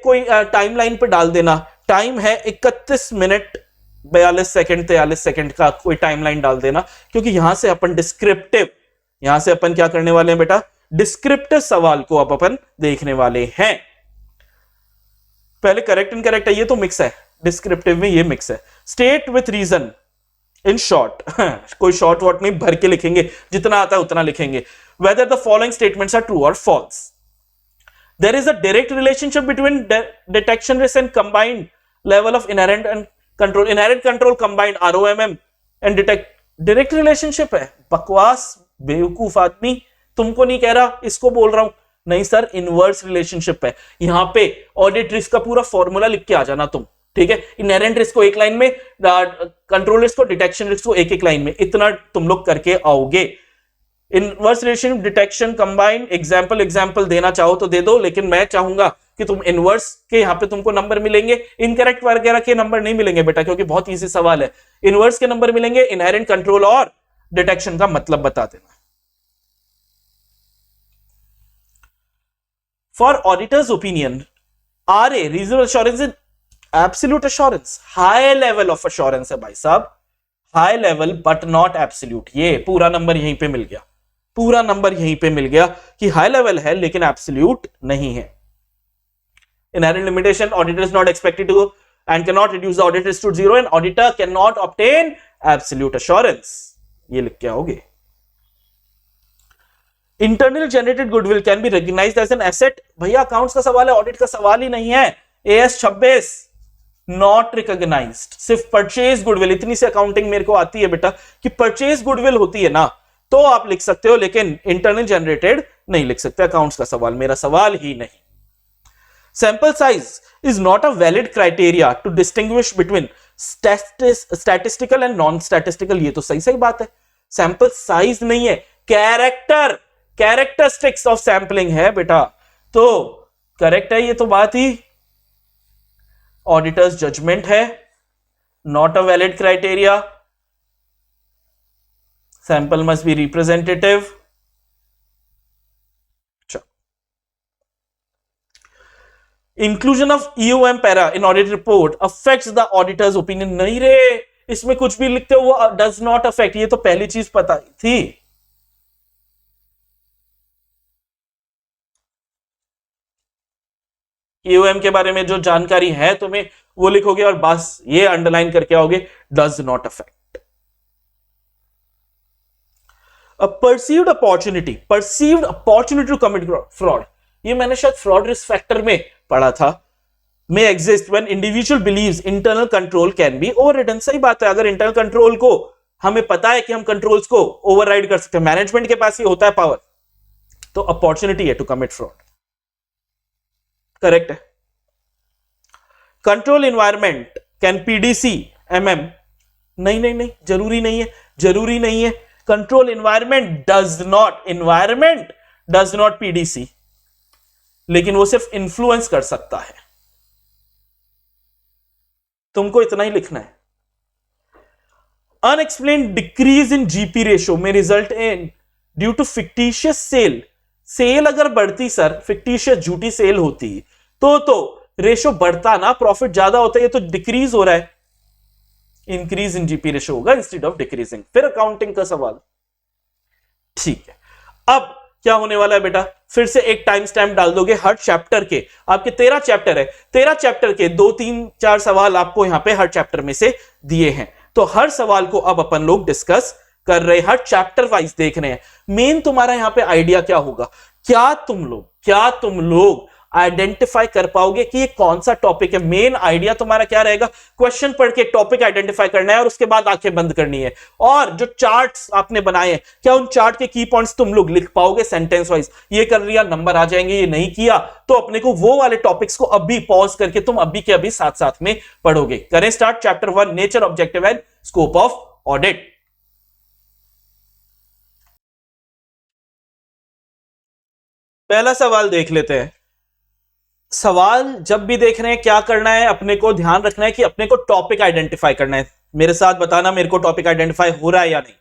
कोई टाइमलाइन पे डाल देना, टाइम है 31 मिनट 42 सेकंड 43 सेकंड का, कोई टाइमलाइन डाल देना, क्योंकि यहां से अपन डिस्क्रिप्टिव, यहां से अपन क्या करने वाले हैं बेटा, डिस्क्रिप्टिव सवाल को अब अपन देखने वाले हैं। पहले करेक्ट इनकरेक्ट है, ये तो मिक्स है, डिस्क्रिप्टिव में ये मिक्स है। State with reason in short, कोई शॉर्ट वर्ड नहीं, भर के लिखेंगे, जितना आता है उतना लिखेंगे। Whether the following statements are true or false. There is a direct relationship between detection risk and combined level of inherent and control. Inherent control combined ROMM and direct relationship है। बकवास बेवकूफ आदमी, तुमको नहीं कह रहा, इसको बोल रहा हूं। नहीं सर, इनवर्स रिलेशनशिप है। यहां पे ऑडिट रिस्क का पूरा फॉर्मूला लिख के आ जाना तुम, ठीक है। इनहेरेंट रिस्क को एक लाइन में, कंट्रोल रिस्क को, डिटेक्शन रिस्क को एक लाइन में, इतना तुम लोग करके आओगे। Inverse relation, detection, combine, example देना चाहो तो दे दो, लेकिन मैं चाहूंगा कि तुम इनवर्स के यहां पे तुमको नंबर मिलेंगे, इनकरेक्ट वगैरह के नंबर नहीं मिलेंगे बेटा, क्योंकि बहुत इजी सवाल है। इनवर्स के नंबर मिलेंगे, इनहेरेंट, कंट्रोल और डिटेक्शन का मतलब बता देना। Four auditors opinion, RA reasonable assurance is absolute assurance, high level of assurance है भाई साहब, high level but not absolute. ये पूरा नंबर यहीं पे मिल गया, पूरा नंबर यहीं पे मिल गया कि हाई लेवल है लेकिन एब्सोल्यूट नहीं है। Inherent limitation, auditor is not expected to and cannot reduce the audit risk to zero, and auditor cannot obtain absolute assurance. ये लिख के आओगे। Internally generated goodwill can be recognized as an asset. भैया accounts का सवाल है, audit का सवाल ही नहीं है। AS 26 नॉट रिकॉग्नाइज्ड, सिर्फ परचेज गुडविल, इतनी सी अकाउंटिंग मेरे को आती है बेटा कि परचेज गुडविल होती है ना तो आप लिख सकते हो, लेकिन इंटरनल जनरेटेड नहीं लिख सकते। अकाउंट्स का सवाल मेरा सवाल ही नहीं। Sample size is not a valid criteria to distinguish between statistical and non-statistical. ये तो सही बात है, सैंपल साइज नहीं है, कैरेक्टरिस्टिक्स ऑफ सैंपलिंग है बेटा, तो करेक्ट है ये तो बात ही। ऑडिटर्स जजमेंट है, not a valid criteria, sample must be representative. Inclusion of EOM para in audit report affects the auditor's opinion. नहीं रे, इसमें कुछ भी लिखते हो वो does not affect, ये तो पहली चीज पता थी। EOM के बारे में जो जानकारी है तुम्हें वो लिखोगे और बस ये अंडरलाइन करके आओगे, does not affect। A perceived opportunity to commit fraud, ये मैंने शायद फ्रॉड रिस्क फैक्टर में पढ़ा था। may exist when individual believes internal control can be overridden। सही बात है, अगर इंटरनल कंट्रोल को हमें पता है कि हम कंट्रोल्स को ओवरराइड कर सकते हैं, मैनेजमेंट के पास ही होता है पावर, तो अपॉर्चुनिटी है टू कमिट फ्रॉड। करेक्ट है। Control environment can PDC MM, नहीं नहीं नहीं, जरूरी नहीं है, जरूरी नहीं है। Control environment does not PDC, लेकिन वो सिर्फ इन्फ्लुएंस कर सकता है। तुमको इतना ही लिखना है। Unexplained decrease in GP ratio में result in due to fictitious sale. Sale अगर बढ़ती सर, फिक्टिशियस झूठी सेल होती तो रेशो बढ़ता ना, प्रॉफिट ज्यादा होता है, ये तो डिक्रीज हो रहा है। इंक्रीज इन जीपी रेशो होगा इंस्टेड ऑफ डिक्रीजिंग। फिर अकाउंटिंग का सवाल, ठीक है। अब क्या होने वाला है बेटा, फिर से एक टाइम स्टैम्प डाल दोगे हर चैप्टर के, आपके 13 चैप्टर है, 13 चैप्टर के 2 3 4 सवाल आपको यहां पे हर चैप्टर में से दिए हैं, तो हर सवाल को अब अपन लोग डिस्कस कर रहे हैं, हर चैप्टर वाइज देख रहे हैं। मेन तुम्हारा यहां पे आइडिया क्या होगा, क्या तुम लोग आइडेंटिफाई कर पाओगे कि ये कौन सा टॉपिक है। मेन आइडिया तुम्हारा क्या रहेगा, क्वेश्चन पढ़ के टॉपिक आइडेंटिफाई करना है और उसके बाद आंखें बंद करनी है। और जो चार्ट्स आपने बनाए हैं, क्या उन चार्ट के की पॉइंट्स तुम लोग लिख पाओगे सेंटेंस वाइज, ये कर लिया नंबर आ जाएंगे, ये नहीं किया तो अपने को वो वाले टॉपिक्स को अभी पॉज करके तुम अभी के अभी साथ साथ में पढ़ोगे। करें start. Chapter 1 nature, objective and scope of audit. पहला सवाल देख लेते हैं। सवाल जब भी देख रहे हैं क्या करना है, अपने को ध्यान रखना है कि अपने को टॉपिक आइडेंटिफाई करना है। मेरे साथ बताना मेरे को टॉपिक आइडेंटिफाई हो रहा है या नहीं।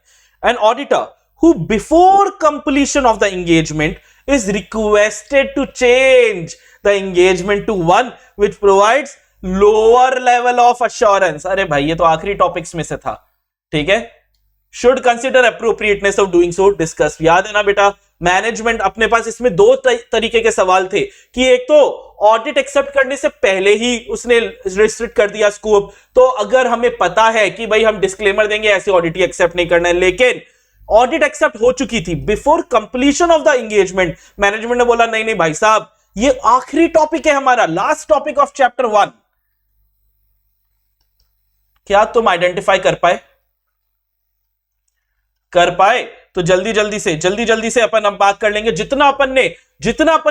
An auditor who before completion of the engagement is requested to change the engagement to one which provides lower level of assurance. अरे भाई ये तो आखिरी टॉपिक्स में से था, ठीक है। Should consider appropriateness of doing so discuss. याद है ना बेटा, मैनेजमेंट अपने पास इसमें दो तरीके के सवाल थे कि एक तो ऑडिट एक्सेप्ट करने से पहले ही उसने रिस्ट्रिक्ट कर दिया स्कोप, तो अगर हमें पता है कि भाई हम डिस्क्लेमर देंगे ऐसे ऑडिट ही एक्सेप्ट नहीं करना है, लेकिन ऑडिट एक्सेप्ट हो चुकी थी before completion of the engagement, management ने बोला नहीं नहीं भाई साहब ये आखिरी टॉपिक है हमारा, लास्ट टॉपिक ऑफ चैप्टर 1। क्या तुम आइडेंटिफाई कर पाए? तो जल्दी जल्दी से अपन अब बात कर लेंगे। जितना अपन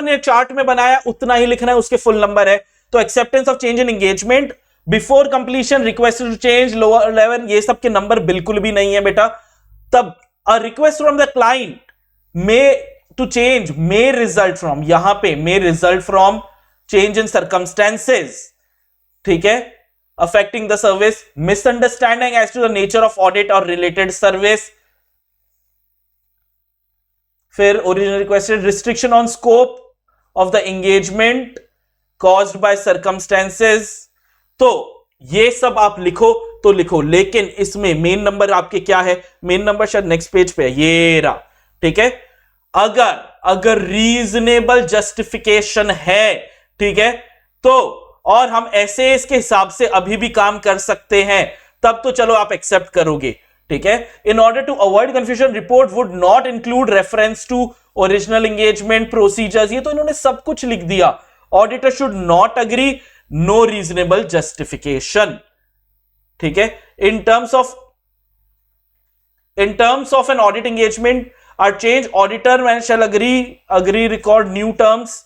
ने चार्ट में बनाया उतना ही लिखना है, उसके फुल नंबर है। तो acceptance of change in engagement, before completion, request to change, lower level, ये सब के नंबर बिल्कुल भी नहीं है बेटा। तब a request from the client may to change may result from, यहां पे may result from change in circumstances, ठीक है, affecting the service, misunderstanding as to the nature of audit और रिलेटेड सर्विस। फिर original requested restriction on scope of the engagement caused by circumstances. तो ये सब आप लिखो तो लिखो, लेकिन इसमें मेन नंबर आपके क्या है, मेन नंबर शायद नेक्स्ट पेज पे है, ये रहा, ठीक है। अगर रीजनेबल जस्टिफिकेशन है, ठीक है, तो और हम ऐसे इसके हिसाब से अभी भी काम कर सकते हैं, तब तो चलो आप एक्सेप्ट करोगे, ठीक है। In order to avoid confusion report would not include reference to original engagement procedures, ये तो इन्होंने सब कुछ लिख दिया। Auditor should not agree, no reasonable justification, ठीक है। In terms of an audit engagement are change, auditor man shall agree record new terms,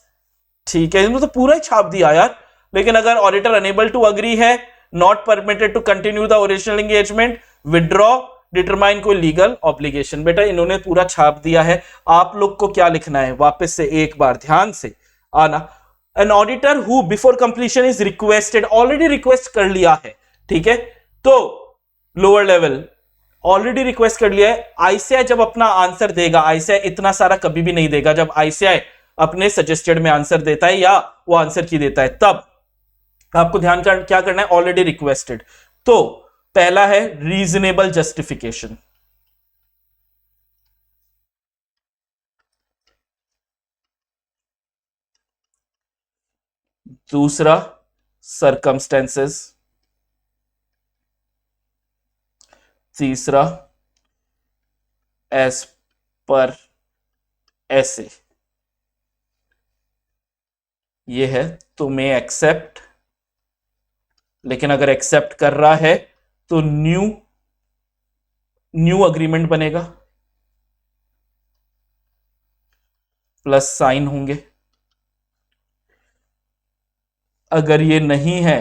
ठीक है। इन्होंने तो पूरा ही छाप दिया यार। लेकिन अगर ऑडिटर अनेबल टू अग्री है, not permitted to continue the original engagement, withdraw, determine कोई लीगल ऑब्लिगेशन। बेटा इन्होंने पूरा छाप दिया है, आप लोग को क्या लिखना है, वापस से एक बार ध्यान से आना। N auditor who before completion is requested, already request कर लिया है, ठीक है, तो लोअर लेवल ऑलरेडी रिक्वेस्ट कर लिया है। आईसीआई जब अपना आंसर देगा, आईसीआई इतना सारा कभी भी नहीं देगा, जब आईसीआई अपने सजेस्टेड में आंसर देता है या वो आंसर की देता है, तब आपको ध्यान क्या करना है, ऑलरेडी रिक्वेस्टेड। तो पहला है रीजनेबल जस्टिफिकेशन, दूसरा सर्कमस्टेंसेस, तीसरा एज पर ऐसे, ये है तो मे एक्सेप्ट, लेकिन अगर एक्सेप्ट कर रहा है तो न्यू न्यू अग्रीमेंट बनेगा, प्लस साइन होंगे। अगर ये नहीं है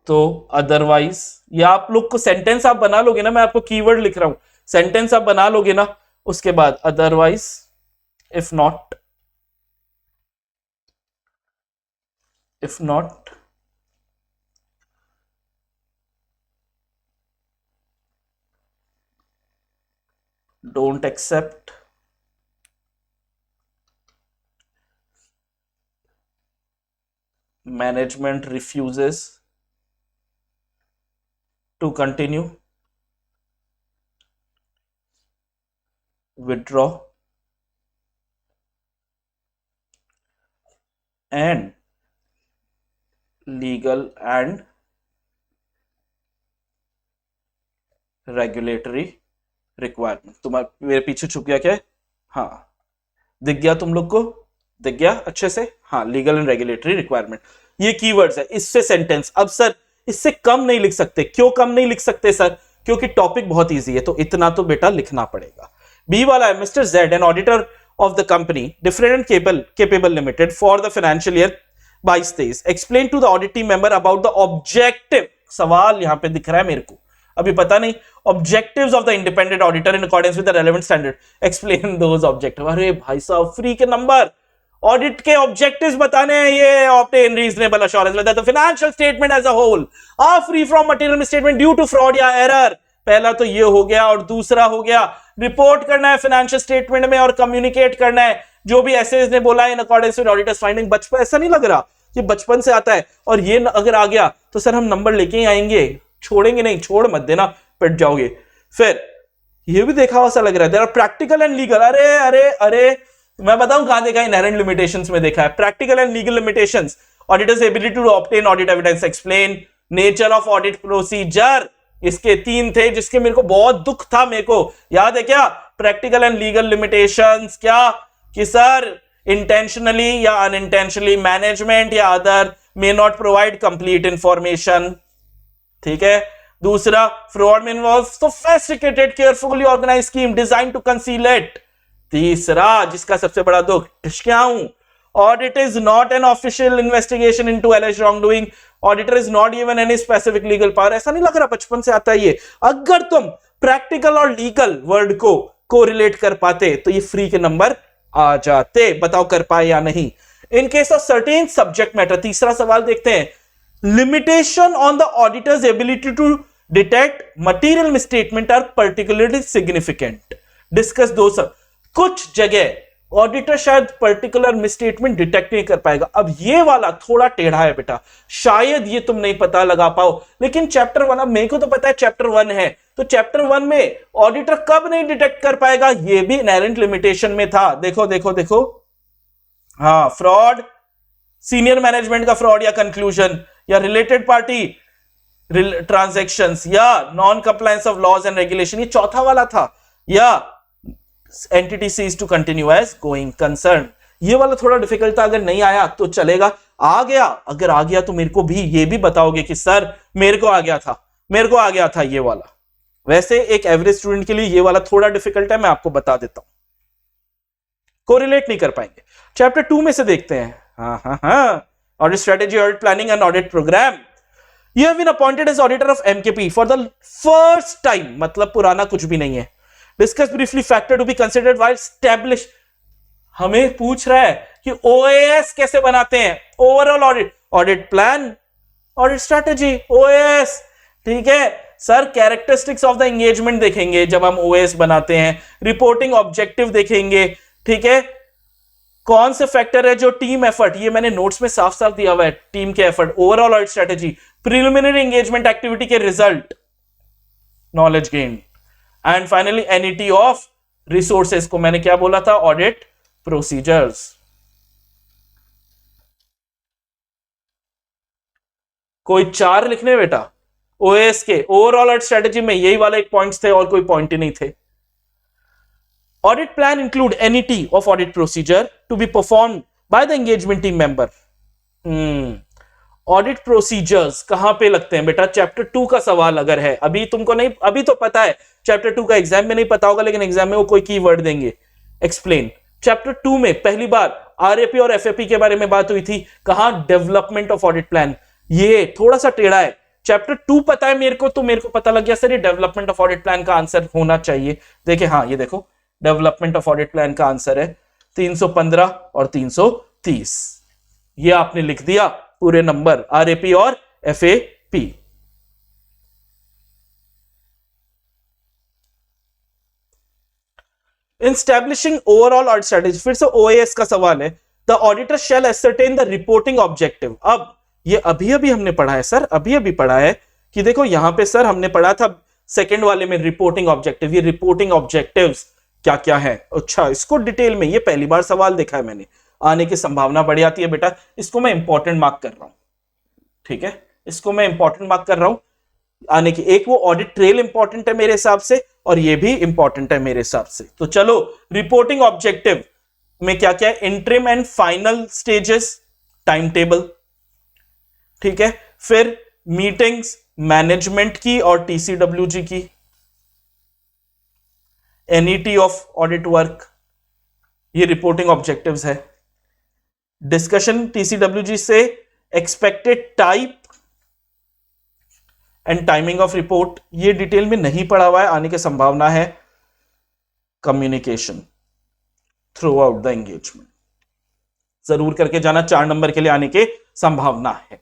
तो अदरवाइज, या आप लोग को सेंटेंस आप बना लोगे ना, मैं आपको कीवर्ड लिख रहा हूं, सेंटेंस आप बना लोगे ना, उसके बाद otherwise, if not, if not don't accept, management refuses to continue, withdraw, and legal and regulatory requirement. तुम्हारे मेरे पीछे छुप गया क्या है? हाँ, दिख गया तुम लोग को? दिख गया अच्छे से? हाँ, लीगल एंड रेगुलेटरी रिक्वायरमेंट, ये कीवर्ड्स है, इससे सेंटेंस। अब सर इससे कम नहीं लिख सकते, क्यों कम नहीं लिख सकते सर? क्योंकि टॉपिक बहुत इजी है, तो इतना तो बेटा लिखना पड़ेगा। बी वाला है, mister Z an auditor of the company different and capable limited for the financial year 22-23 explain to the audit team member about the objective, सवाल यहां पे दिख रहा है मेरे को, अभी पता नहीं, objectives of the independent auditor in accordance with the relevant standard, explain those objectives। अरे भाई साहब, फ्री के नंबर, ऑडिट के ऑब्जेक्टिव्स बताने हैं, ये obtain reasonable assurance that the financial statement as a whole are free from material misstatement due to fraud या error। पहला तो ये हो गया, और दूसरा हो गया रिपोर्ट करना है फाइनेंशियल स्टेटमेंट में और कम्युनिकेट करना है जो भी एसएस ने बोला in according with auditors finding. बचपन ऐसा नहीं लग रहा, ये बचपन से आता है, और ये अगर आ गया तो सर हम नंबर लेके ही आएंगे, छोड़ेंगे नहीं, छोड़ मत देना, पिट जाओगे। फिर ये भी देखा हुआ सा लग रहा है, there are practical and legal, अरे अरे अरे मैं बताऊं कहां देखा है? इनहेरेंट लिमिटेशंस में देखा है, practical and legal limitations, auditor's ability to obtain audit evidence, explain nature of audit procedure. इसके 3 थे जिसके मेरे को बहुत दुख था, मेरे को याद है क्या? प्रैक्टिकल एंड लीगल लिमिटेशंस, क्या कि सर इंटेंशनली या अनइंटेंशनली मैनेजमेंट या other may not provide complete information, ठीक है। दूसरा, फ्रॉड में involve sophisticated carefully organise scheme design to conceal it. तीसरा, जिसका सबसे बड़ा दुख, क्या हूं, audit is not an official investigation into alleged wrongdoing, auditor is not given any specific legal power। ऐसा नहीं लग रहा बचपन से आता है ये? अगर तुम प्रैक्टिकल और लीगल वर्ड को कोरिलेट कर पाते तो ये फ्री के नंबर आ जाते। बताओ कर पाए या नहीं? In case of certain subject matter, तीसरा सवाल देखते हैं, limitation on the auditor's ability to detect material misstatement are particularly significant, discuss दो सब। कुछ जगह ऑडिटर शायद पर्टिकुलर मिसस्टेटमेंट डिटेक्ट नहीं कर पाएगा। अब ये वाला थोड़ा टेढ़ा है बेटा, शायद ये तुम नहीं पता लगा पाओ, लेकिन चैप्टर 1, अब मेरे को तो पता है चैप्टर 1 है, तो चैप्टर 1 में ऑडिटर कब नहीं डिटेक्ट कर पाएगा, ये भी इनहेरेंट लिमिटेशन में था। देखो देखो देखो, हाँ, फ्रॉड, सीनियर मैनेजमेंट का फ्रॉड या कंक्लूजन, या रिलेटेड पार्टी ट्रांजैक्शंस, या non compliance of laws and regulation, ये चौथा वाला था, या entity cease to continue as going concern। ये वाला थोड़ा डिफिकल्ट था, अगर नहीं आया तो चलेगा, आ गया, अगर आ गया तो मेरे को भी ये भी बताओगे कि सर मेरे को आ गया था, मेरे को आ गया था ये वाला। वैसे एक एवरेज स्टूडेंट के लिए ये वाला थोड़ा डिफिकल्ट है, मैं आपको बता देता हूं, कोरिलेट नहीं कर पाएंगे। चैप्टर 2 में से देखते हैं, audit strategy, audit planning and audit program. You have been appointed as auditor of MKP for the first time, मतलब पुराना कुछ भी नहीं है। Discuss briefly factor to be considered while establish, हमें पूछ रहा है कि ओएएस कैसे बनाते हैं, overall audit, audit plan, audit strategy, OAS, ठीक है sir. Characteristics of the engagement देखेंगे जब हम ओएएस बनाते हैं, रिपोर्टिंग ऑब्जेक्टिव देखेंगे, ठीक है। कौन से फैक्टर है जो टीम एफर्ट, ये मैंने नोट्स में साफ साफ दिया हुआ है, टीम के effort, overall audit strategy, preliminary engagement activity के result, knowledge gain, and finally NET of resources को मैंने क्या बोला था, ऑडिट प्रोसीजर्स। कोई 4 लिखने बेटा ओएस के, ओवरऑल ऑडिट स्ट्रेटेजी में यही वाले एक पॉइंट्स थे और कोई पॉइंट ही नहीं थे। Audit plan include NET of audit procedure to be perform by the engagement team member. Audit procedures कहां पे लगते हैं बेटा? चैप्टर 2 का सवाल अगर है, अभी तुमको नहीं, अभी तो पता है चैप्टर 2 का, एग्जाम में नहीं पता होगा, लेकिन एग्जाम में वो कोई कीवर्ड देंगे, एक्सप्लेन। चैप्टर 2 में पहली बार आरएपी और एफएपी के बारे में बात हुई थी, कहां? Development of audit plan. ये थोड़ा सा टेढ़ा है। चैप्टर 2 पता है मेरे को, तो मेरे को पता लग गया सर ये डेवलपमेंट ऑफ ऑडिट प्लान का आंसर होना चाहिए। देखिए हाँ, ये देखो डेवलपमेंट ऑफ ऑडिट प्लान का आंसर है 315 और 330। ये आपने लिख दिया पूरे नंबर, आरएपी और एफएपी। इन स्टैब्लिशिंग ओवरऑल ऑडिट स्ट्रेटेजी, फिर से ओएएस का सवाल है। The auditor shall ascertain the reporting objective. अब ये अभी अभी हमने पढ़ा है सर, अभी अभी पढ़ा है कि देखो यहां पे सर हमने पढ़ा था सेकंड वाले में रिपोर्टिंग ऑब्जेक्टिव। ये रिपोर्टिंग ऑब्जेक्टिव्स क्या क्या है? अच्छा, इसको डिटेल में, ये पहली बार सवाल देखा है मैंने, आने की संभावना बढ़ जाती है बेटा। इसको मैं इंपॉर्टेंट मार्क कर रहा हूं, ठीक है, इसको मैं इंपॉर्टेंट मार्क कर रहा हूं आने की। एक वो ऑडिट ट्रेल इंपॉर्टेंट है मेरे हिसाब से, और ये भी इंपॉर्टेंट है मेरे हिसाब से। तो चलो, रिपोर्टिंग ऑब्जेक्टिव में क्या क्या है? Interim and final stages, time table, ठीक है, फिर मीटिंग्स मैनेजमेंट की और टीसीडब्ल्यूजी की, एनईटी ऑफ ऑडिट वर्क, ये रिपोर्टिंग ऑब्जेक्टिव्स है। डिस्कशन टीसीडब्ल्यूजी से expected type and timing of report, ये डिटेल में नहीं पढ़ा हुआ है, आने की संभावना है। Communication through out the engagement, जरूर करके जाना, 4 नंबर के लिए आने की संभावना है।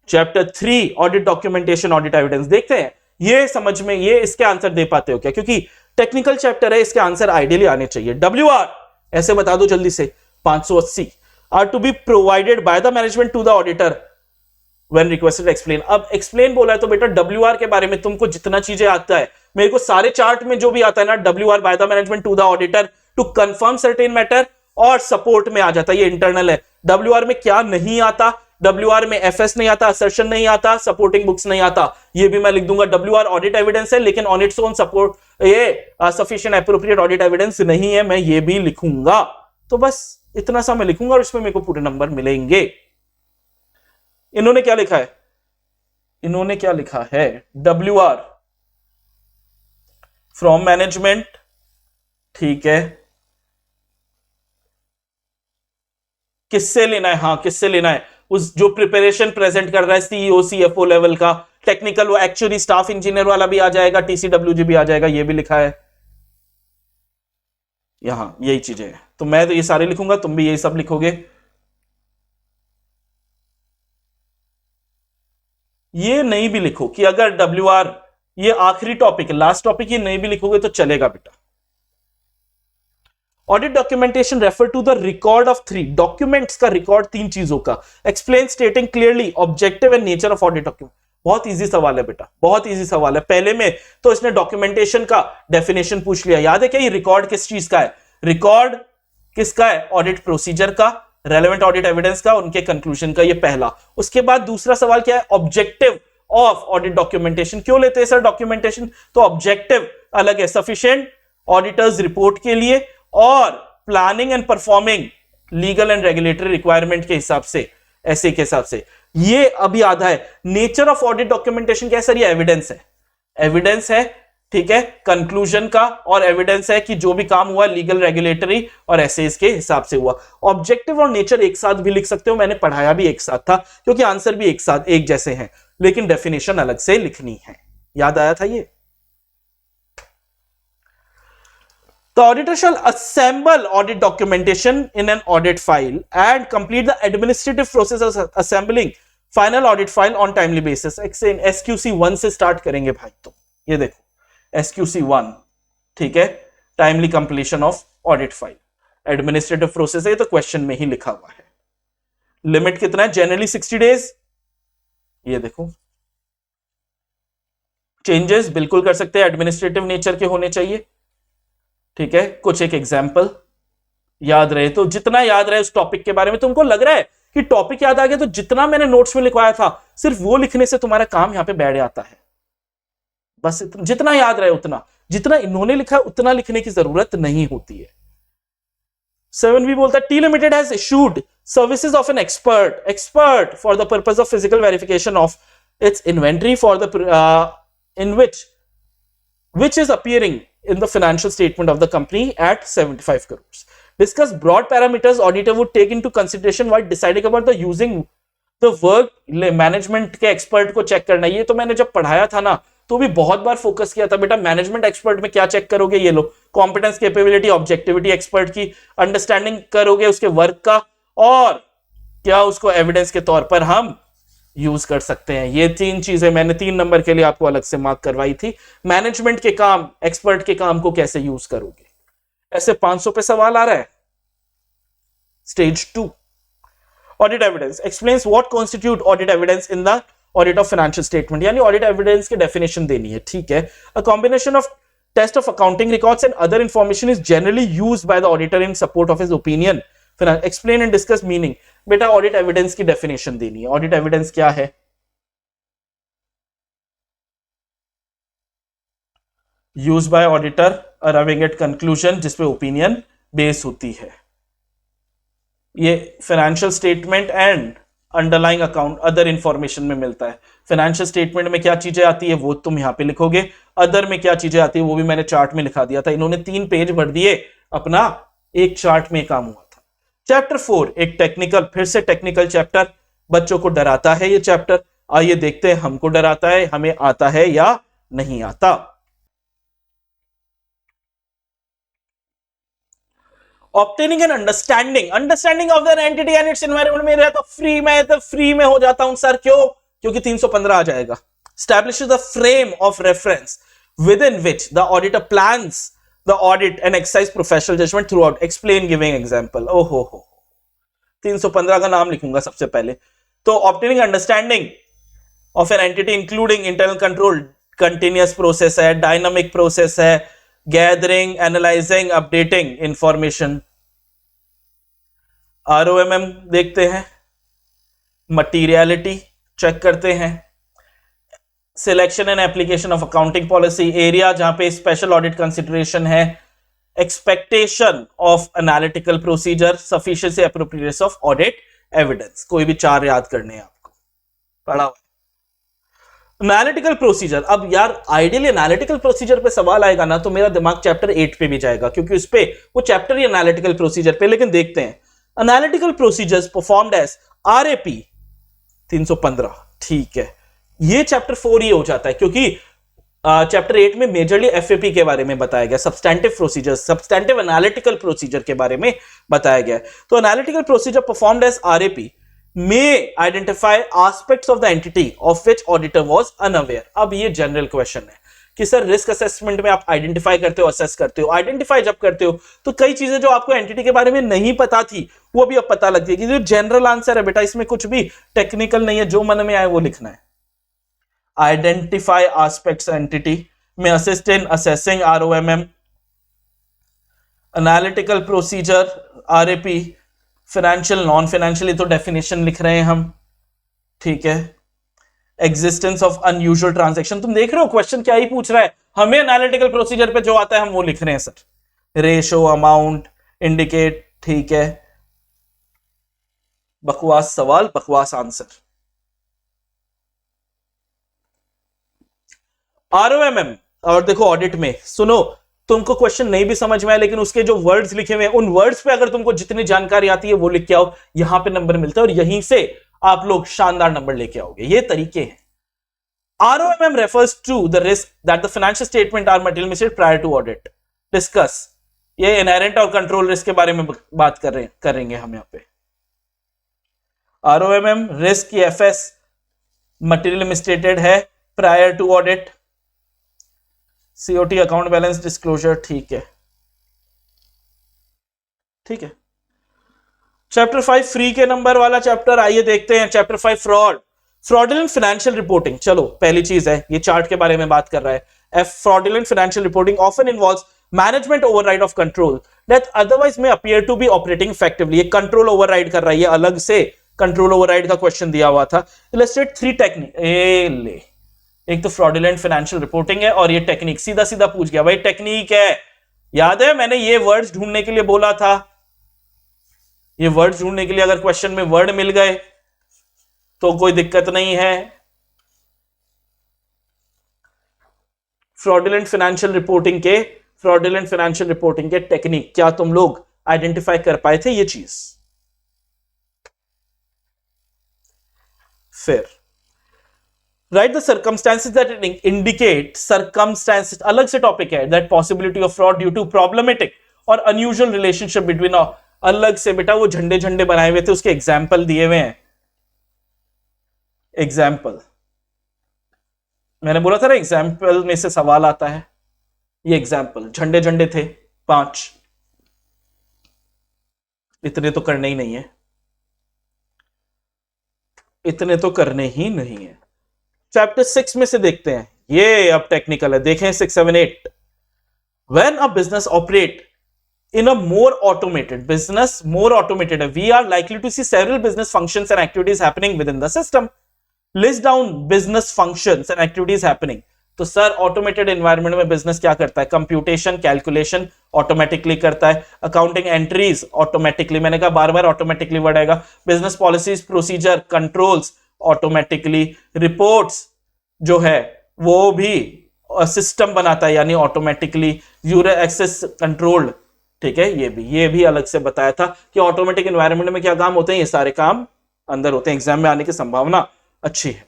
Chapter 3 audit documentation, audit evidence, देखते हैं ये समझ में, ये इसके आंसर दे पाते हो क्या? क्योंकि टेक्निकल चैप्टर है, इसके आंसर आइडियली आने चाहिए। WR ऐसे बता दो जल्दी से, 580 are to be provided by the management to the auditor when requested explain. अब एक्सप्लेन बोला है तो बेटा WR के बारे में तुमको जितना चीजें आता है, मेरे को सारे चार्ट में जो भी आता है ना, WR by the management to the auditor to confirm certain matter, और सपोर्ट में आ जाता है, ये इंटरनल है। WR में क्या नहीं आता? WR में FS नहीं आता, असर्शन नहीं आता, सपोर्टिंग बुक्स नहीं आता, ये भी मैं लिख दूंगा। WR ऑडिट एविडेंस है, लेकिन ऑन इट्स ओन सपोर्ट, ये सफिशिएंट एप्रोप्रिएट ऑडिट एविडेंस नहीं है, मैं ये भी लिखूंगा। तो बस इतना सा मैं लिखूंगा और इसमें मेरे को पूरे नंबर मिलेंगे। इन्होंने क्या लिखा है? इन्होंने क्या लिखा है? WR फ्रॉम मैनेजमेंट, ठीक है, किससे लेना है? हाँ, किससे लेना है? उस जो प्रिपरेशन प्रेजेंट कर रहा है, सीईओ सीएफओ लेवल का, टेक्निकल, वो एक्चुअली स्टाफ इंजीनियर वाला भी आ जाएगा, टीसीडब्ल्यूजी भी आ जाएगा, ये भी लिखा है यहां, यही चीजें हैं। तो मैं तो ये सारे लिखूंगा, तुम भी यही सब लिखोगे। ये नहीं भी लिखो कि अगर WR, ये आखिरी टॉपिक, लास्ट टॉपिक, ये नहीं भी लिखोगे तो चलेगा बेटा। Audit documentation refer to the record of 3 documents का रिकॉर्ड 3 चीजों का, explain stating clearly objective and nature of audit document. बहुत इजी सवाल है बेटा, बहुत इजी सवाल है। पहले में तो इसने डॉक्यूमेंटेशन का डेफिनेशन पूछ लिया, याद है क्या? ये रिकॉर्ड किस चीज का है? रिकॉर्ड किसका है? ऑडिट प्रोसीजर का, रेलेवेंट ऑडिट एविडेंस का, उनके कंक्लूजन का, ये पहला। उसके बाद दूसरा सवाल क्या है? Objective of audit documentation. क्यों लेते हैं सर डॉक्यूमेंटेशन? तो ऑब्जेक्टिव अलग है, सफिशिएंट ऑडिटर्स रिपोर्ट के लिए और planning and performing legal and regulatory requirement के हिसाब से, ऐसे के हिसाब से। ये अभी आधा है। नेचर ऑफ ऑडिट डॉक्यूमेंटेशन क्या है सर? ये एविडेंस है, एविडेंस है, ठीक है, कंक्लूजन का, और एविडेंस है कि जो भी काम हुआ लीगल, रेगुलेटरी और एसेज के हिसाब से हुआ। ऑब्जेक्टिव और नेचर एक साथ भी लिख सकते हो, मैंने पढ़ाया भी एक साथ था, क्योंकि आंसर भी एक साथ एक जैसे हैं, लेकिन डेफिनेशन अलग से लिखनी है। याद आया था ये? The auditor shall assemble audit documentation in an audit file and complete the administrative process of assembling final audit file on timely basis. SQC 1 से स्टार्ट करेंगे भाई। तो ये देखो SQC 1, ठीक है, timely completion of audit file, administrative process है, ये तो क्वेश्चन में ही लिखा हुआ है। लिमिट कितना है? Generally 60 days. ये देखो चेंजेस बिल्कुल कर सकते हैं, एडमिनिस्ट्रेटिव नेचर के होने चाहिए, ठीक है। कुछ एक एग्जाम्पल याद रहे तो, जितना याद रहे उस टॉपिक के बारे में। तुमको लग रहा है कि टॉपिक याद आ गया तो जितना मैंने नोट्स में लिखवाया था सिर्फ वो लिखने से तुम्हारा काम यहां पे बैठ जाता है। बस जितना याद रहे उतना, जितना इन्होंने लिखा उतना लिखने की जरूरत नहीं होती है। 7B बोलता है T limited has issued services of an expert for the purpose of physical verification of its inventory for the in which is appearing in the financial statement of the company at 75 crores. Discuss broad parameters auditor would take into consideration while deciding about the using the work. Management के expert को check करना, ये तो मैंने जब पढ़ाया था ना तो भी बहुत बार फोकस किया था बेटा, मैनेजमेंट एक्सपर्ट में क्या चेक करोगे, ये लो कॉम्पिटेंस, कैपेबिलिटी, ऑब्जेक्टिविटी, एक्सपर्ट की अंडरस्टैंडिंग करोगे उसके वर्क का, और क्या उसको एविडेंस के तौर पर हम यूज कर सकते हैं। ये तीन चीजें मैंने 3 नंबर के लिए आपको अलग से मार्क करवाई थी। मैनेजमेंट के काम, एक्सपर्ट के काम को कैसे यूज करोगे, ऐसे 500 पे सवाल आ रहा है। Stage 2 audit evidence explains what constitute audit evidence in the audit of financial statement, यानी ऑडिट एविडेंस की डेफिनेशन देनी है। ठीक है, a combination of test of accounting records and other information is generally used by the auditor in support of his opinion. Explain and discuss meaning, बेटा audit evidence की definition देनी है। Audit evidence क्या है? Used by auditor arriving at conclusion जिसपे opinion base होती है। ये financial statement and underlying account other information में मिलता है। फाइनेंशियल स्टेटमेंट में क्या चीजें आती है वो तुम यहां पे लिखोगे, अदर में क्या चीजें आती है वो भी मैंने चार्ट में लिखा दिया था। इन्होंने 3 पेज भर दिए, अपना एक चार्ट में काम हुआ था। चैप्टर 4 एक टेक्निकल, फिर से टेक्निकल चैप्टर, बच्चों को डराता है ये चैप्टर। आइए देखते हैं हमको डराता है, हमें आता है या नहीं आता। Obtaining N understanding of the entity and it's environment में रहता फ्री में, तो फ्री में हो जाता हूं सर, क्यों? क्योंकि 315 आ जाएगा। Establishes the frame of reference within which the auditor plans the audit and exercise professional judgment throughout. Explain giving example. ओहो हो 315 का नाम लिखूंगा सबसे पहले। तो obtaining understanding of an entity including internal control continuous process है, dynamic process है, gathering, analyzing, updating information। ROMM देखते हैं, materiality चेक करते हैं, selection and application of accounting policy area जहां पे स्पेशल ऑडिट कंसिडरेशन है, expectation of analytical procedure, sufficiency appropriateness of audit evidence. कोई भी 4 याद करने हैं आपको, पढ़ा हुआ। एनालिटिकल प्रोसीजर, अब यार आइडियली एनालिटिकल प्रोसीजर पे सवाल आएगा ना तो मेरा दिमाग चैप्टर 8 पे भी जाएगा, क्योंकि उस पे वो चैप्टर ही एनालिटिकल प्रोसीजर पे। लेकिन देखते हैं, analytical procedures performed as RAP 315। ठीक है, ये चैप्टर 4 ही हो जाता है, क्योंकि चैप्टर 8 में मेजरली FAP के बारे में बताया गया, substantive procedures, substantive analytical procedure के बारे में बताया गया। तो analytical procedure performed as RAP may identify aspects of the entity of which auditor was unaware। अब ये जनरल क्वेश्चन है कि सर रिस्क असेसमेंट में आप आइडेंटिफाई करते हो, असेस करते हो, आइडेंटिफाई जब करते हो तो कई चीजें जो आपको एंटिटी के बारे में नहीं पता थी वो भी अब पता लगती है। कि जो जनरल आंसर है बेटा, इसमें कुछ भी टेक्निकल नहीं है, जो मन में आए वो लिखना है। आइडेंटिफाई एस्पेक्ट्स एंटिटी में assist in assessing ROMM, analytical procedure RAP, financial non financial तो डेफिनेशन लिख रहे हैं हम। ठीक है, एग्जिस्टेंस ऑफ अनयूजुअल ट्रांजैक्शन, तुम देख रहे हो क्वेश्चन क्या ही पूछ रहा है, हमें एनालिटिकल प्रोसीजर पे जो आता है हम वो लिख रहे हैं सर। Ratio, amount, indicate. ठीक है, बकवास सवाल, बकवास आंसर। ROMM, और देखो ऑडिट में सुनो, तुमको क्वेश्चन नहीं भी समझ में आए लेकिन उसके जो वर्ड्स लिखे हुए हैं उन वर्ड्स पे अगर तुमको जितनी जानकारी आती है वो लिख के आओ, यहां पे नंबर मिलता है और यहीं से आप लोग शानदार नंबर लेके आओगे। ये तरीके हैं। ROMM refers to the risk that the financial statement are materially misstated prior to audit. Discuss. ये इनहेरेंट और कंट्रोल रिस्क के बारे में बात करेंगे हम यहाँ पे। ROMM रिस्क की FS materially misstated है prior to audit। COT account balance disclosure. ठीक है, ठीक है। चैप्टर 5 फ्री के नंबर वाला चैप्टर, आइए देखते हैं। Chapter 5 fraudulent financial reporting. चलो पहली चीज है, ये चार्ट के बारे में बात कर रहा है। Fraudulent financial reporting often involves management override of control that otherwise may appear to be operating effectively. ये कंट्रोल ओवरराइड कर रहा है, ये अलग से कंट्रोल ओवरराइड का क्वेश्चन दिया हुआ था। Illustrate 3 technique. एक तो फ्रॉडुलेंट फाइनेंशियल रिपोर्टिंग है और ये टेक्निक, सीधा सीधा पूछ गया भाई टेक्निक है। याद है मैंने ये वर्ड्स ढूंढने के लिए बोला था, ये वर्ड ढूंढने के लिए अगर क्वेश्चन में वर्ड मिल गए तो कोई दिक्कत नहीं है। फ्रॉडुलेंट फाइनेंशियल रिपोर्टिंग के टेक्निक, क्या तुम लोग आइडेंटिफाई कर पाए थे ये चीज? फिर write the circumstances that indicate, circumstances अलग से टॉपिक है, that possibility of fraud due to problematic और अनयूजुअल रिलेशनशिप बिटवीन, अलग से बेटा वो झंडे झंडे बनाए हुए थे, उसके एग्जाम्पल दिए हुए हैं। एग्जाम्पल मैंने बोला था ना, एग्जाम्पल में से सवाल आता है। ये एग्जाम्पल झंडे झंडे थे 5, इतने तो करने ही नहीं है, इतने तो करने ही नहीं है। चैप्टर 6 में से देखते हैं, ये अब टेक्निकल है, देखें 6, 7, 8। When a business operate in a more automated, we are likely to see several business functions and activities happening within the system. List down business functions and activities happening. तो sir automated environment में business क्या करता है? Computation, calculation automatically करता है, accounting entries automatically, मैंने कहा बार बार automatically word आएगा, business policies, procedure, controls automatically, reports जो है वो भी सिस्टम बनाता है यानी ऑटोमेटिकली, यूजर एक्सेस कंट्रोल्ड, ठीक है। ये भी अलग से बताया था कि ऑटोमेटिक एनवायरनमेंट में क्या काम होते हैं, ये सारे काम अंदर होते हैं, एग्जाम में आने की संभावना अच्छी है।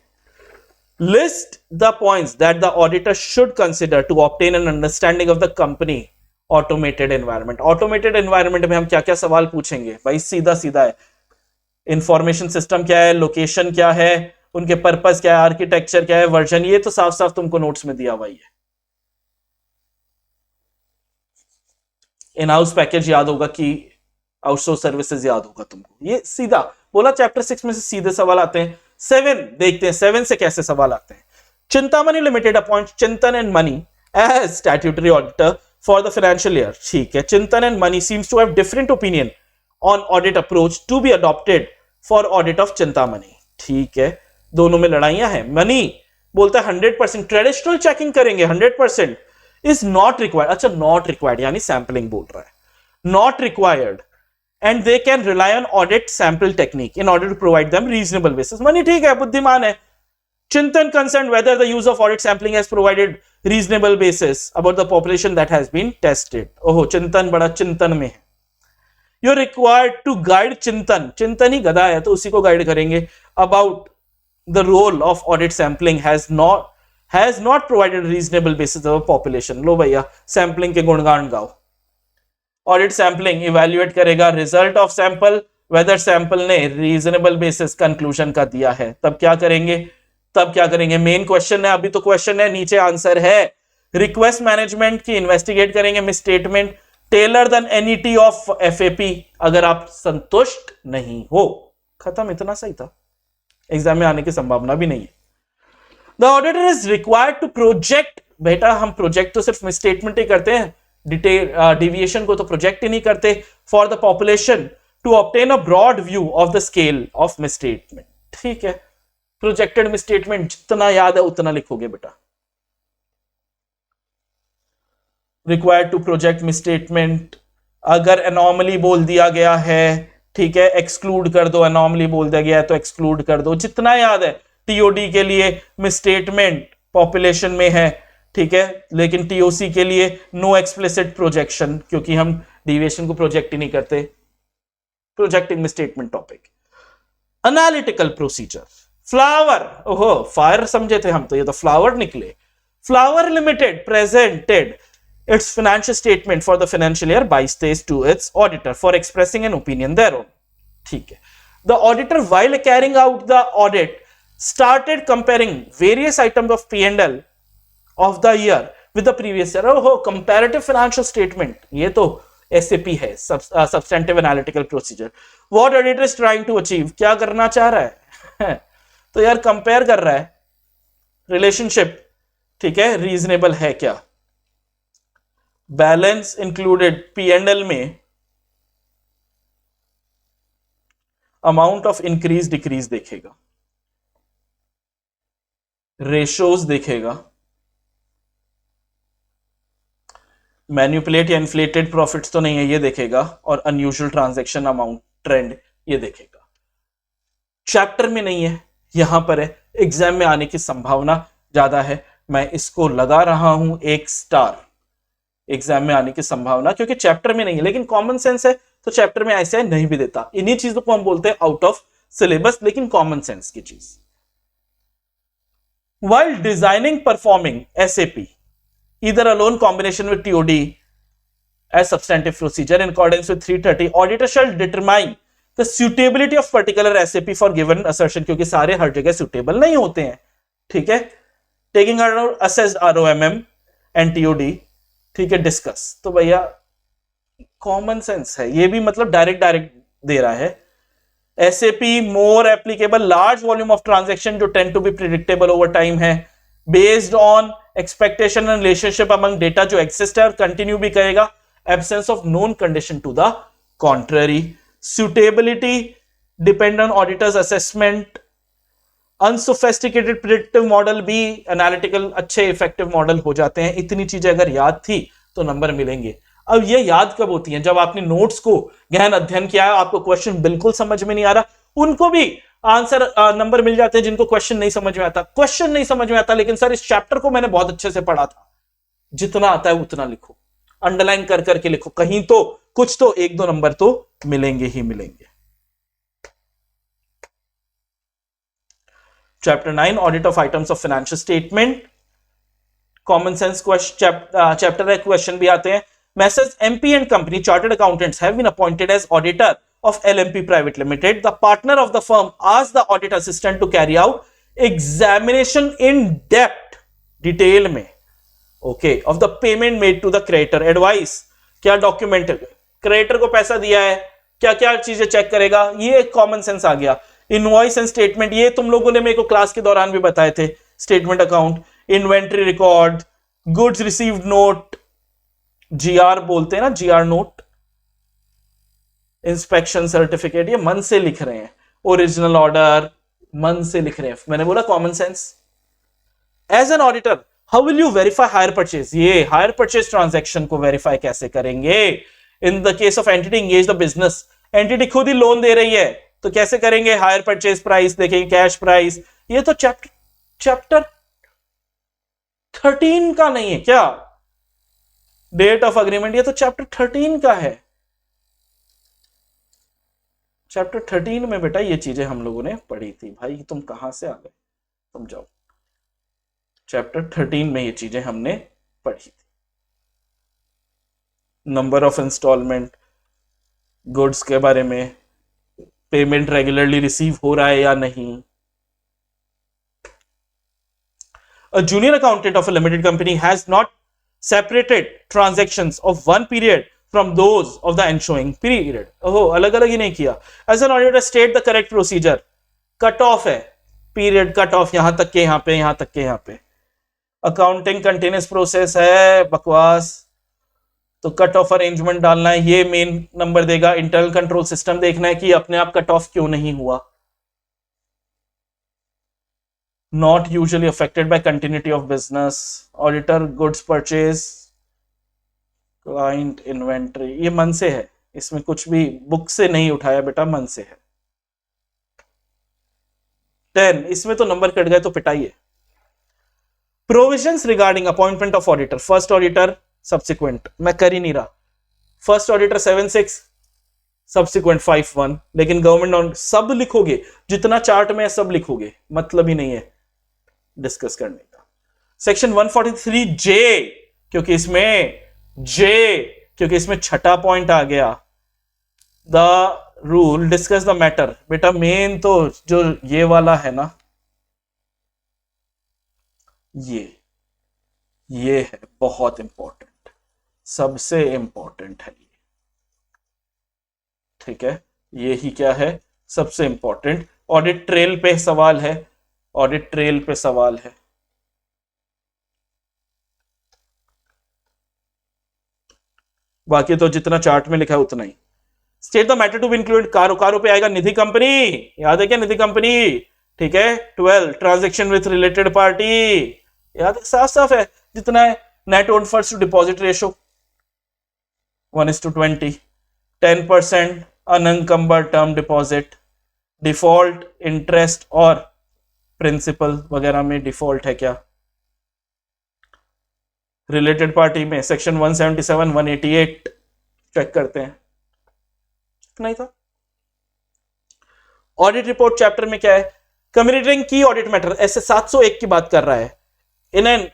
List the points that the auditor should consider to obtain an understanding of the company automated environment. Automated environment में हम क्या क्या सवाल पूछेंगे भाई? सीधा सीधा है, इंफॉर्मेशन सिस्टम क्या है, लोकेशन क्या है, उनके पर्पस क्या है, आर्किटेक्चर क्या है, वर्जन, ये तो साफ साफ तुमको नोट्स में दिया हुआ ही है। इन हाउस पैकेज याद होगा कि आउटसोर्स सर्विसेज याद होगा तुमको, ये सीधा बोला। चैप्टर 6 में से सीधे सवाल आते हैं। 7 देखते हैं, 7 से कैसे सवाल आते हैं। Chintamani limited appoint Chintan and Mani as statutory auditor for the financial year. ठीक है, Chintan and Mani seems to have different opinion on audit approach to be adopted for audit of Chintamani. ठीक है, दोनों में लड़ाइयां हैं। मनी बोलता है 100% ट्रेडिशनल चेकिंग करेंगे, 100% is not required। अच्छा, not required यानी सैंपलिंग बोल रहा है, not required and they can rely on audit sample technique in order to provide them reasonable basis। Money ठीक है, बुद्धिमान है। चिंतन concerned whether the use of audit sampling has provided reasonable basis about the population that has been tested। ओहो, चिंतन बड़ा चिंतन में है। You're required to guide चिंतन, चिंतन ही गधा है तो उसी को गाइड करेंगे, about the role of audit sampling has not provided reasonable basis of population। लो भैया, सैंपलिंग के गुणगान गाओ। ऑडिट सैंपलिंग इवैल्यूएट करेगा result of sample, whether sample ने रीजनेबल बेसिस कंक्लूजन का दिया है, तब क्या करेंगे? मेन क्वेश्चन है, अभी तो क्वेश्चन है, नीचे आंसर है। रिक्वेस्ट मैनेजमेंट की इन्वेस्टिगेट करेंगे, misstatement, tailor then NET of FAP अगर आप संतुष्ट नहीं हो। खत्म, इतना सही था, एग्जाम में आने की संभावना भी नहीं है। The auditor is required to project, बेटा हम प्रोजेक्ट तो सिर्फ मिसस्टेटमेंट ही करते हैं, डिटेल डिविएशन को तो प्रोजेक्ट ही नहीं करते। For the population to obtain a broad view of the scale of misstatement. ठीक है, प्रोजेक्टेड मिसस्टेटमेंट जितना याद है उतना लिखोगे बेटा। रिक्वायर्ड टू प्रोजेक्ट मिसस्टेटमेंट, अगर एनॉमली बोल दिया गया है, ठीक है, एक्सक्लूड कर दो, एनॉमली बोल दिया गया है तो एक्सक्लूड कर दो, जितना याद है। टीओडी के लिए मिसस्टेटमेंट पॉपुलेशन में है, ठीक है, लेकिन टीओसी के लिए नो एक्सप्लिसिट प्रोजेक्शन, क्योंकि हम डिविएशन को प्रोजेक्ट ही नहीं करते। Projecting misstatement topic. Analytical procedure, flower, ओहो फायर समझे थे हम तो, ये तो फ्लावर निकले। Flower limited presented its financial statement for the financial year by stage to its auditor for expressing an opinion thereon। ठीक है, the auditor while carrying out the audit started comparing various items of P&L of the year with the previous year। ओहो, comparative financial statement, ये तो SAP है, substantive analytical procedure। what auditor is trying to achieve, क्या करना चाह रहा है तो यार कंपेयर कर रहा है, रिलेशनशिप, ठीक है, रीजनेबल है क्या। बैलेंस इंक्लूडेड P&L में अमाउंट ऑफ इंक्रीज डिक्रीज देखेगा, रेशोज देखेगा, मैन्युपुलेट या इन्फ्लेटेड प्रॉफिट्स तो नहीं है ये देखेगा, और अनयूजुअल ट्रांजैक्शन अमाउंट ट्रेंड ये देखेगा। चैप्टर में नहीं है, यहां पर है, एग्जाम में आने की संभावना ज्यादा है, मैं इसको लगा रहा हूं 1 स्टार। एग्जाम में आने की संभावना, क्योंकि चैप्टर में नहीं है, लेकिन कॉमन सेंस है तो चैप्टर में ऐसे नहीं भी देता। इन्हीं चीजों को हम बोलते हैं आउट ऑफ सिलेबस, लेकिन कॉमन सेंस की चीज। While designing performing SAP either alone combination with TOD as substantive procedure in accordance with 330, auditor shall determine the suitability of particular SAP for given assertion, क्योंकि सारे हर जगह suitable नहीं होते हैं, ठीक है। Taking out assessed ROMM and TOD, ठीक है, discuss। तो भैया कॉमन सेंस है ये भी, मतलब डायरेक्ट दे रहा है। SAP more applicable large volume of transaction जो tend to be predictable over time है, based on expectation and relationship among data जो exist है और continue भी करेगा, absence of known condition to the contrary, suitability depend on auditor's assessment, unsophisticated predictive model भी analytical अच्छे effective model हो जाते हैं। इतनी चीजें अगर याद थी तो नंबर मिलेंगे। अब ये याद कब होती हैं? जब आपने नोट्स को गहन अध्ययन किया है, आपको क्वेश्चन बिल्कुल समझ में नहीं आ रहा, उनको भी आंसर नंबर मिल जाते हैं जिनको क्वेश्चन नहीं समझ में आता। क्वेश्चन नहीं समझ में आता, लेकिन सर इस चैप्टर को मैंने बहुत अच्छे से पढ़ा था, जितना आता है उतना लिखो, अंडरलाइन कर करके लिखो, कहीं तो कुछ तो 1-2 नंबर तो मिलेंगे ही मिलेंगे। Chapter 9 audit of items of financial statement, common sense chapter है, क्वेश्चन भी आते हैं। Messrs. MP and Company Chartered Accountants have been appointed as auditor of LMP Private Limited. The partner of the firm asked the audit assistant to carry out examination in depth, detail में, okay, of the payment made to the creditor. Advice, क्या document, creditor को पैसा दिया है, क्या क्या चीजें check करेगा, ये कॉमन सेंस आ गया। इनवॉइस एंड स्टेटमेंट, ये तुम लोगों ने मेरे को क्लास के दौरान भी बताए थे, statement account, inventory record, goods received note, GR बोलते हैं ना, GR नोट, इंस्पेक्शन सर्टिफिकेट, ये मन से लिख रहे हैं, ओरिजिनल ऑर्डर मन से लिख रहे हैं, मैंने बोला common sense. As an auditor how will you verify hire purchase, ये हायर परचेज ट्रांजैक्शन को वेरीफाई कैसे करेंगे? In the case of entity engage the business, entity खुद ही लोन दे रही है तो कैसे करेंगे? हायर परचेज प्राइस देखेंगे, कैश प्राइस। ये तो चैप्टर 13 का नहीं है क्या? डेट ऑफ अग्रीमेंट, ये तो चैप्टर 13 का है। चैप्टर 13 में बेटा ये चीजें हम लोगों ने पढ़ी थी। भाई तुम कहां से आ गए, समझाओ। चैप्टर 13 में ये चीजें हमने पढ़ी थी। नंबर ऑफ इंस्टॉलमेंट, गुड्स के बारे में, पेमेंट रेगुलरली रिसीव हो रहा है या नहीं। A junior accountant of a limited company has not separated transactions of one period from those of the ensuing period. ओहो, अलग अलग ही नहीं किया। As an auditor state the correct procedure, cut off है, पीरियड कट ऑफ, यहां तक के यहां पे, यहां तक के यहां पे। अकाउंटिंग कंटिन्यूस प्रोसेस है, बकवास, तो कट ऑफ अरेंजमेंट डालना है, ये मेन नंबर देगा। इंटरनल कंट्रोल सिस्टम देखना है कि अपने आप कट ऑफ क्यों नहीं हुआ। Not usually affected by continuity of business, auditor goods purchase, client inventory, ये मन से है, इसमें कुछ भी बुक से नहीं उठाया बेटा, मन से है। 10, इसमें तो नंबर कट गए तो पिटाइए। Provisions regarding appointment of auditor, first auditor, subsequent, मैं कर ही नहीं रहा। फर्स्ट ऑडिटर 7/6, subsequent 5/1, लेकिन गवर्नमेंट सब लिखोगे, जितना चार्ट में है सब लिखोगे, मतलब ही नहीं है डिस्कस करने का। सेक्शन 143J, क्योंकि इसमें छठा पॉइंट आ गया, the rule discuss the matter. बेटा मेन तो जो ये वाला है ना, ये है बहुत इंपॉर्टेंट, सबसे इंपॉर्टेंट है ये, ठीक है। ये ही क्या है, सबसे इंपॉर्टेंट। ऑडिट ट्रेल पे सवाल है, ऑडिट ट्रेल पे सवाल है। बाकी तो जितना चार्ट में लिखा है उतना ही। State the matter to be included, कारो पे आएगा निधि कंपनी, याद है क्या निधि कंपनी, ठीक है। 12 ट्रांजैक्शन विथ रिलेटेड पार्टी, याद है, साफ साफ है जितना है। Net own funds to deposit ratio 1:20, 10% unencumbered term deposit, default, interest और प्रिंसिपल वगैरह में डिफॉल्ट है क्या? रिलेटेड पार्टी में सेक्शन 177, 188 चेक करते हैं, नहीं था। ऑडिट रिपोर्ट चैप्टर में क्या है? कम्युनिकेटिंग की ऑडिट मैटर, ऐसे 701 की बात कर रहा है। In an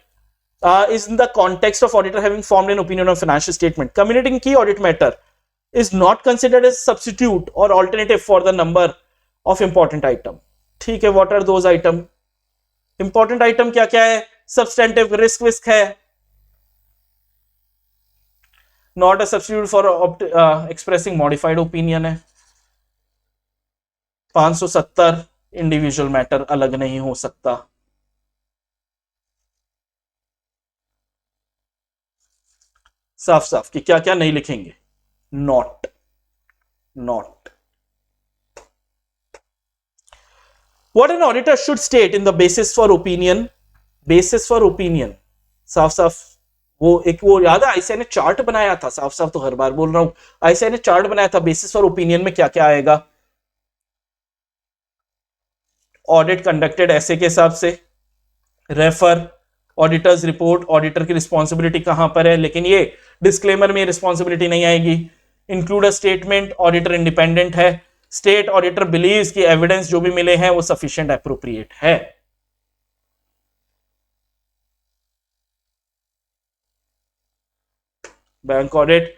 is in the context of auditor having formed an opinion on financial statement. Communicating key audit matter is not considered as substitute or alternative for the number of important item. ठीक है, what are those item? Important item क्या क्या है? Substantive risk है, not a substitute for expressing modified opinion है। 570 individual matter अलग नहीं हो सकता। साफ साफ कि क्या क्या नहीं लिखेंगे, not what an auditor should state in the basis for opinion. Basis for opinion साफ साफ वो याद है आईसीआई ने चार्ट बनाया था, साफ साफ तो हर बार बोल रहा हूं, आईसीआई ने चार्ट बनाया था बेसिस फॉर ओपिनियन में क्या क्या आएगा। ऑडिट कंडक्टेड ऐसे के हिसाब से, रेफर, ऑडिटर्स रिपोर्ट, ऑडिटर की रिस्पॉन्सिबिलिटी कहां पर है, लेकिन ये डिस्क्लेमर में रिस्पॉन्सिबिलिटी नहीं आएगी। Include a statement, auditor independent है, स्टेट ऑडिटर बिलीव्स कि एविडेंस जो भी मिले हैं वो सफिशिएंट एप्रोप्रिएट है। बैंक ऑडिट,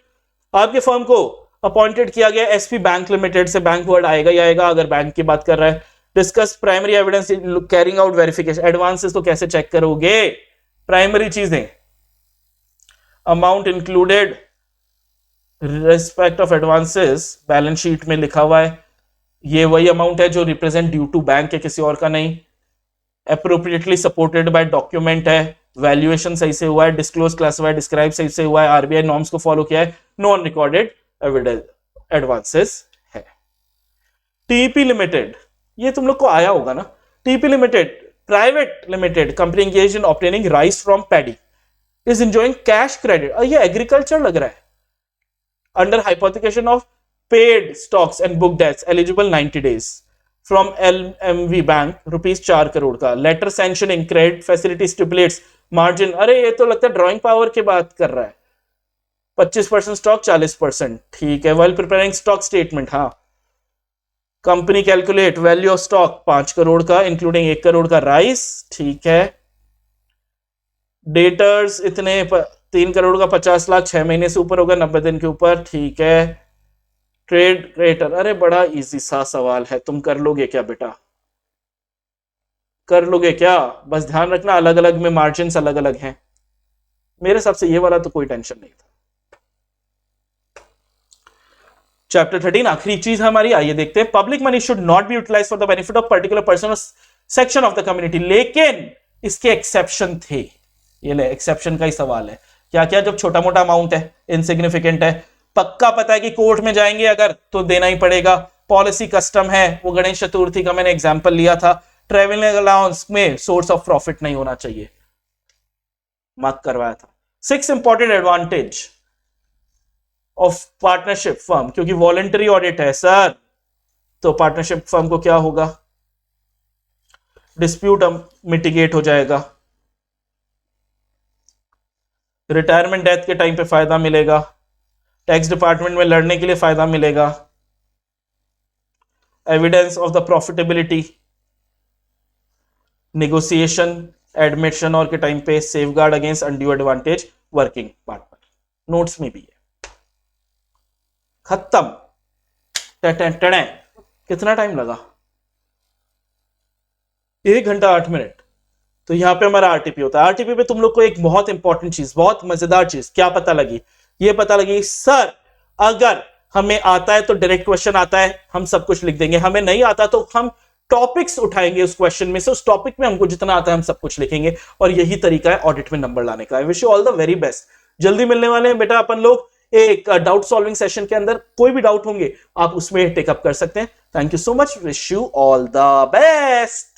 आपके फर्म को अपॉइंटेड किया गया एसपी बैंक लिमिटेड से, बैंक वर्ड आएगा ही आएगा अगर बैंक की बात कर रहा है। Discuss primary evidence carrying out verification, advances तो कैसे चेक करोगे, प्राइमरी चीजें, amount included respect of advances balance sheet में लिखा हुआ है, ये वही अमाउंट है जो रिप्रेजेंट ड्यू टू बैंक है, किसी और का नहीं। एप्रोप्रिएटली सपोर्टेड बाय डॉक्यूमेंट है, वैल्यूएशन सही से हुआ है, डिस्क्लोज क्लासिफाइड डिस्क्राइब सही से हुआ है, आरबीआई नॉर्म्स को फॉलो किया है, नॉन रिकॉर्डेड एडवांसेस है। टीपी लिमिटेड, ये तुम लोग को आया होगा ना, TP limited private limited company engage in obtaining rice from paddy is enjoying cash credit, ये एग्रीकल्चर लग रहा है, under hypothecation of paid stocks and book debts eligible 90 days from LMV bank ₹4 crore का। Letter sanctioning credit facility stipulates margin, अरे ये तो लगता है ड्रॉइंग पावर की बात कर रहा है। 25% स्टॉक 40%, ठीक है। वेल प्रिपेयरिंग स्टॉक स्टेटमेंट, हाँ। Company calculate value of stock 5 crore का इंक्लूडिंग 1 करोड़ का राइस, ठीक है। डेटर्स इतने 3 करोड़ का 50 लाख, 6 महीने से ऊपर होगा, 90 दिन के ऊपर, ठीक है। ट्रेड क्रेडिटर, अरे बड़ा इजी सा सवाल है, तुम कर लोगे क्या बेटा, कर लोगे क्या? बस ध्यान रखना अलग अलग में मार्जिन अलग अलग हैं। मेरे हिसाब से ये वाला तो कोई टेंशन नहीं था। चैप्टर 13 आखिरी चीज हमारी, आइए देखते हैं। Public money should not be utilised for the benefit of particular person section of the community, लेकिन इसके एक्सेप्शन थे। ये ले एक्सेप्शन का ही सवाल है, क्या क्या? जब छोटा मोटा अमाउंट है, इनसिग्निफिकेंट है, पक्का पता है कि कोर्ट में जाएंगे अगर तो देना ही पड़ेगा, पॉलिसी कस्टम है, वो गणेश चतुर्थी का मैंने एग्जांपल लिया था, ट्रेवलिंग अलाउंस में सोर्स ऑफ प्रॉफिट नहीं होना चाहिए, मार्क करवाया था। 6 important advantage of partnership firm, क्योंकि वॉलंटरी ऑडिट है सर, तो पार्टनरशिप फर्म को क्या होगा, डिस्प्यूट मिटिगेट हो जाएगा, रिटायरमेंट डेथ के टाइम पे फायदा मिलेगा, टैक्स डिपार्टमेंट में लड़ने के लिए फायदा मिलेगा, evidence of the profitability, negotiation, admission और के टाइम पे safeguard against undue advantage working partner, notes में भी है। खत्म। कितना टाइम लगा? 1 घंटा 8 मिनट। तो यहां पे हमारा आरटीपी होता है। आरटीपी पे तुम लोग को एक बहुत इंपॉर्टेंट चीज, बहुत मजेदार चीज क्या पता लगी? ये पता लगी सर अगर हमें आता है तो डायरेक्ट क्वेश्चन आता है, हम सब कुछ लिख देंगे, हमें नहीं आता तो हम टॉपिक्स उठाएंगे उस क्वेश्चन में से, उस टॉपिक में हमको जितना आता है हम सब कुछ लिखेंगे, और यही तरीका है ऑडिट में नंबर लाने का। I wish you all the very best. जल्दी मिलने वाले हैं बेटा अपन लोग एक डाउट सॉल्विंग सेशन के अंदर, कोई भी डाउट होंगे आप उसमें टेकअप कर सकते हैं। Thank you so much, wish you all the best.